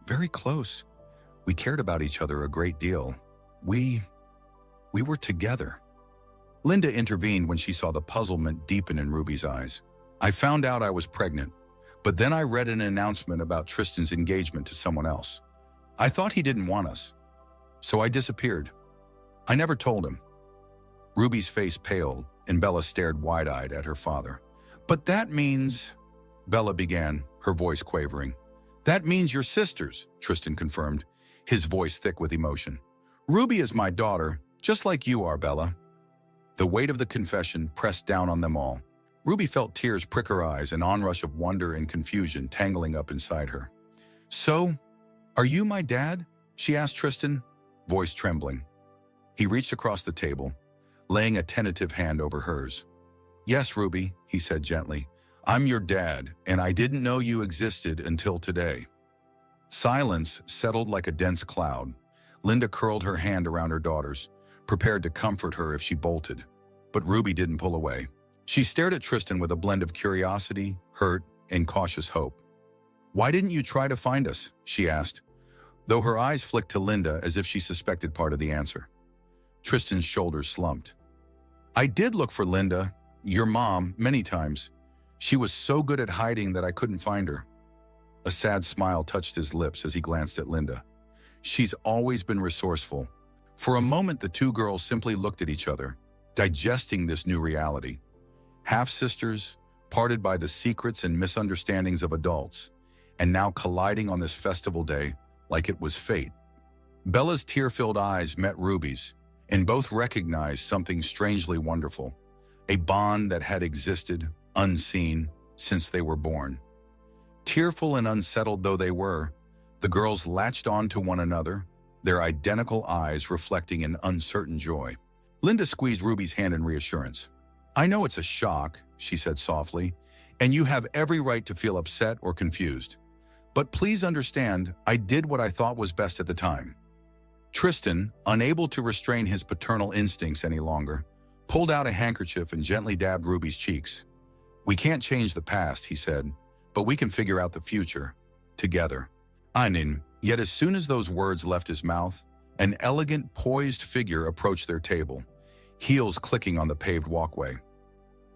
"Very close. We cared about each other a great deal. We were together." Linda intervened when she saw the puzzlement deepen in Ruby's eyes. "I found out I was pregnant, but then I read an announcement about Tristan's engagement to someone else. I thought he didn't want us, so I disappeared. I never told him." Ruby's face paled, and Bella stared wide-eyed at her father. "But that means—" Bella began, her voice quavering. That means you're sisters, Tristan confirmed, his voice thick with emotion. Ruby is my daughter, just like you are, Bella. The weight of the confession pressed down on them all. Ruby felt tears prick her eyes, an onrush of wonder and confusion tangling up inside her. So, are you my dad? She asked Tristan, voice trembling. He reached across the table, laying a tentative hand over hers. Yes, Ruby, he said gently. I'm your dad, and I didn't know you existed until today. Silence settled like a dense cloud. Linda curled her hand around her daughter's, prepared to comfort her if she bolted. But Ruby didn't pull away. She stared at Tristan with a blend of curiosity, hurt, and cautious hope. Why didn't you try to find us? She asked, though her eyes flicked to Linda as if she suspected part of the answer. Tristan's shoulders slumped. I did look for Linda, your mom, many times. She was so good at hiding that I couldn't find her. A sad smile touched his lips as he glanced at Linda. She's always been resourceful. For a moment, the two girls simply looked at each other, digesting this new reality. Half-sisters, parted by the secrets and misunderstandings of adults, and now colliding on this festival day like it was fate. Bella's tear-filled eyes met Ruby's, and both recognized something strangely wonderful, a bond that had existed, unseen, since they were born. Tearful and unsettled though they were, the girls latched on to one another, their identical eyes reflecting an uncertain joy. Linda squeezed Ruby's hand in reassurance. I know it's a shock, she said softly, and you have every right to feel upset or confused. But please understand, I did what I thought was best at the time. Tristan, unable to restrain his paternal instincts any longer, pulled out a handkerchief and gently dabbed Ruby's cheeks. We can't change the past, he said, but we can figure out the future, together. Yet as soon as those words left his mouth, an elegant, poised figure approached their table, heels clicking on the paved walkway.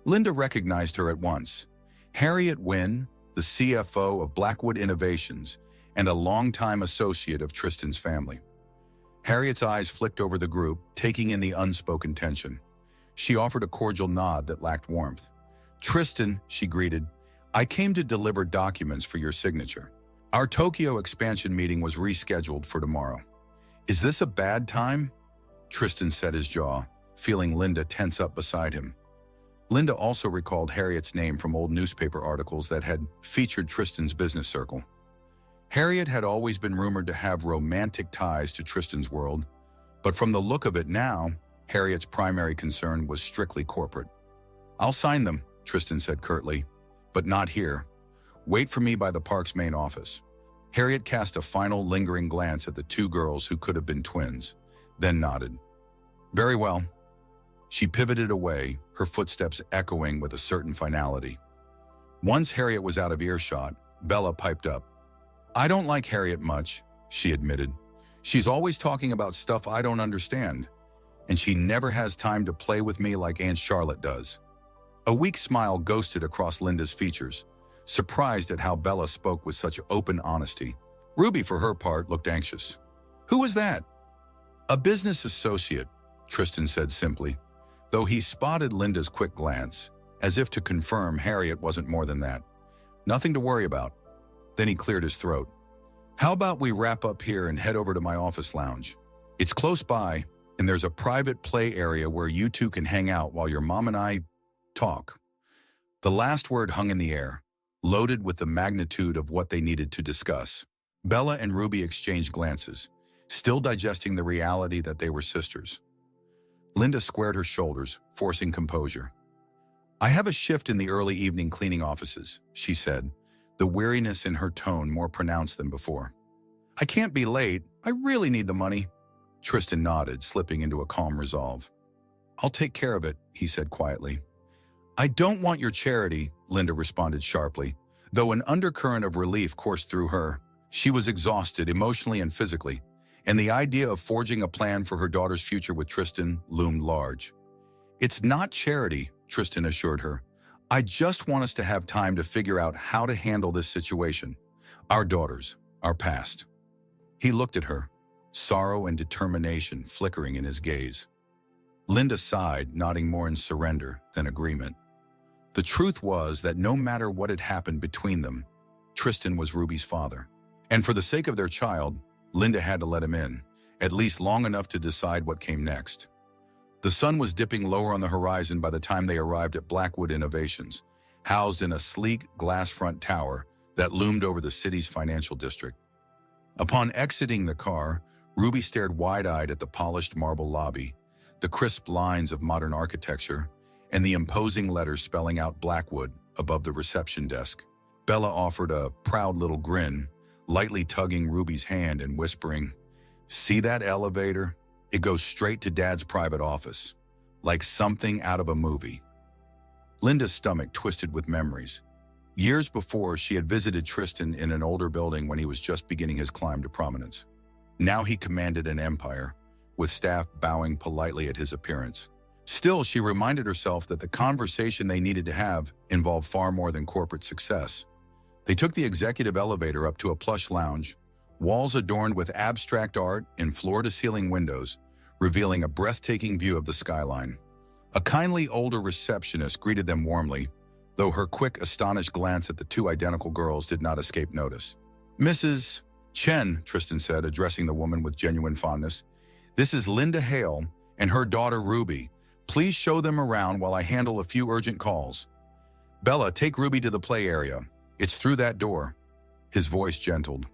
Linda recognized her at once. Harriet Wynne, the CFO of Blackwood Innovations and a longtime associate of Tristan's family. Harriet's eyes flicked over the group, taking in the unspoken tension. She offered a cordial nod that lacked warmth. Tristan, she greeted, I came to deliver documents for your signature. Our Tokyo expansion meeting was rescheduled for tomorrow. Is this a bad time? Tristan set his jaw, feeling Linda tense up beside him. Linda also recalled Harriet's name from old newspaper articles that had featured Tristan's business circle. Harriet had always been rumored to have romantic ties to Tristan's world, but from the look of it now, Harriet's primary concern was strictly corporate. I'll sign them, Tristan said curtly, but not here. Wait for me by the park's main office. Harriet cast a final lingering glance at the two girls who could have been twins, then nodded. Very well. She pivoted away, her footsteps echoing with a certain finality. Once Harriet was out of earshot, Bella piped up. I don't like Harriet much, she admitted. She's always talking about stuff I don't understand, and she never has time to play with me like Aunt Charlotte does. A weak smile ghosted across Linda's features, surprised at how Bella spoke with such open honesty. Ruby, for her part, looked anxious. Who was that? A business associate, Tristan said simply, though he spotted Linda's quick glance, as if to confirm Harriet wasn't more than that. Nothing to worry about. Then he cleared his throat. How about we wrap up here and head over to my office lounge? It's close by, and there's a private play area where you two can hang out while your mom and I talk. The last word hung in the air, loaded with the magnitude of what they needed to discuss. Bella and Ruby exchanged glances, still digesting the reality that they were sisters. Linda squared her shoulders, forcing composure. I have a shift in the early evening cleaning offices, she said, the weariness in her tone more pronounced than before. I can't be late. I really need the money. Tristan nodded, slipping into a calm resolve. I'll take care of it, he said quietly. I don't want your charity, Linda responded sharply, though an undercurrent of relief coursed through her. She was exhausted emotionally and physically, and the idea of forging a plan for her daughter's future with Tristan loomed large. It's not charity, Tristan assured her. I just want us to have time to figure out how to handle this situation. Our daughters, our past. He looked at her, sorrow and determination flickering in his gaze. Linda sighed, nodding more in surrender than agreement. The truth was that no matter what had happened between them, Tristan was Ruby's father. And for the sake of their child, Linda had to let him in, at least long enough to decide what came next. The sun was dipping lower on the horizon by the time they arrived at Blackwood Innovations, housed in a sleek glass front tower that loomed over the city's financial district. Upon exiting the car, Ruby stared wide-eyed at the polished marble lobby, the crisp lines of modern architecture, and the imposing letters spelling out Blackwood above the reception desk. Bella offered a proud little grin, lightly tugging Ruby's hand and whispering, "See that elevator? It goes straight to Dad's private office, like something out of a movie." Linda's stomach twisted with memories. Years before, she had visited Tristan in an older building when he was just beginning his climb to prominence. Now he commanded an empire, with staff bowing politely at his appearance. Still, she reminded herself that the conversation they needed to have involved far more than corporate success. They took the executive elevator up to a plush lounge, walls adorned with abstract art and floor-to-ceiling windows, revealing a breathtaking view of the skyline. A kindly older receptionist greeted them warmly, though her quick, astonished glance at the two identical girls did not escape notice. "Mrs. Chen," Tristan said, addressing the woman with genuine fondness, "this is Linda Hale and her daughter Ruby. Please show them around while I handle a few urgent calls. Bella, take Ruby to the play area. It's through that door." His voice gentled.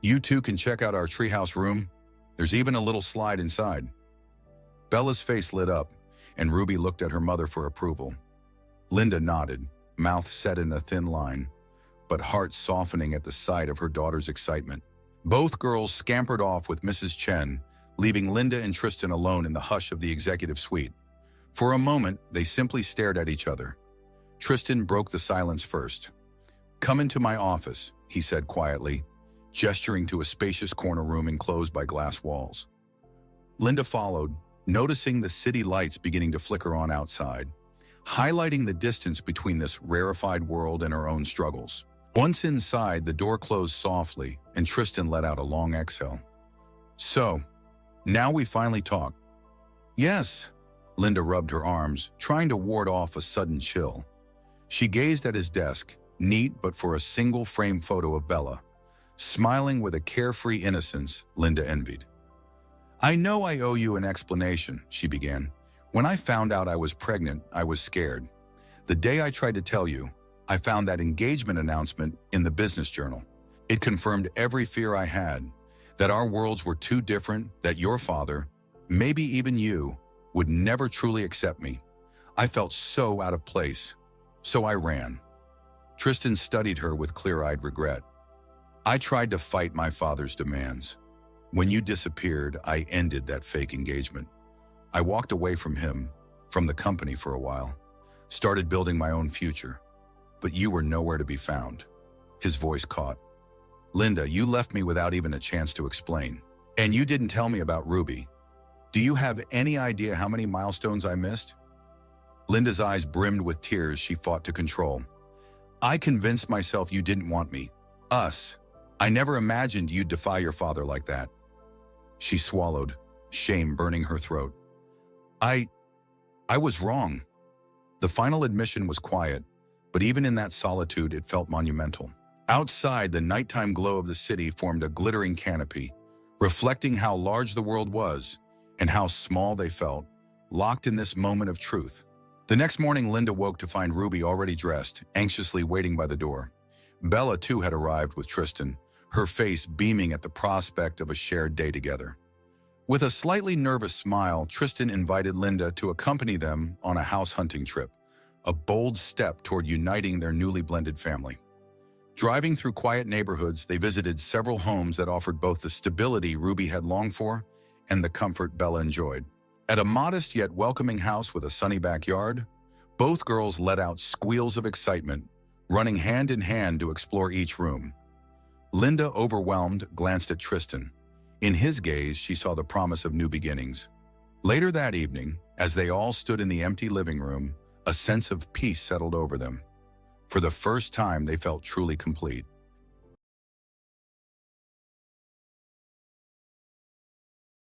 "You two can check out our treehouse room. There's even a little slide inside." Bella's face lit up, and Ruby looked at her mother for approval. Linda nodded, mouth set in a thin line, but heart softening at the sight of her daughter's excitement. Both girls scampered off with Mrs. Chen, leaving Linda and Tristan alone in the hush of the executive suite. For a moment, they simply stared at each other. Tristan broke the silence first. "Come into my office," he said quietly, gesturing to a spacious corner room enclosed by glass walls. Linda followed, noticing the city lights beginning to flicker on outside, highlighting the distance between this rarefied world and her own struggles. Once inside, the door closed softly, and Tristan let out a long exhale. "So, now we finally talk." "Yes." Linda rubbed her arms, trying to ward off a sudden chill. She gazed at his desk, neat but for a single frame photo of Bella, smiling with a carefree innocence Linda envied. "I know I owe you an explanation," she began. "When I found out I was pregnant, I was scared. The day I tried to tell you, I found that engagement announcement in the business journal. It confirmed every fear I had, that our worlds were too different, that your father, maybe even you, would never truly accept me. I felt so out of place, so I ran." Tristan studied her with clear-eyed regret. "I tried to fight my father's demands. When you disappeared, I ended that fake engagement. I walked away from him, from the company for a while, started building my own future. But you were nowhere to be found." His voice caught. "Linda, you left me without even a chance to explain. And you didn't tell me about Ruby. Do you have any idea how many milestones I missed?" Linda's eyes brimmed with tears she fought to control. "I convinced myself you didn't want me. Us. I never imagined you'd defy your father like that." She swallowed, shame burning her throat. I was wrong." The final admission was quiet, but even in that solitude it felt monumental. Outside, the nighttime glow of the city formed a glittering canopy, reflecting how large the world was and how small they felt, locked in this moment of truth. The next morning, Linda woke to find Ruby already dressed, anxiously waiting by the door. Bella, too, had arrived with Tristan, her face beaming at the prospect of a shared day together. With a slightly nervous smile, Tristan invited Linda to accompany them on a house hunting trip, a bold step toward uniting their newly blended family. Driving through quiet neighborhoods, they visited several homes that offered both the stability Ruby had longed for and the comfort Bella enjoyed. At a modest yet welcoming house with a sunny backyard, both girls let out squeals of excitement, running hand in hand to explore each room. Linda, overwhelmed, glanced at Tristan. In his gaze, she saw the promise of new beginnings. Later that evening, as they all stood in the empty living room, a sense of peace settled over them. For the first time, they felt truly complete.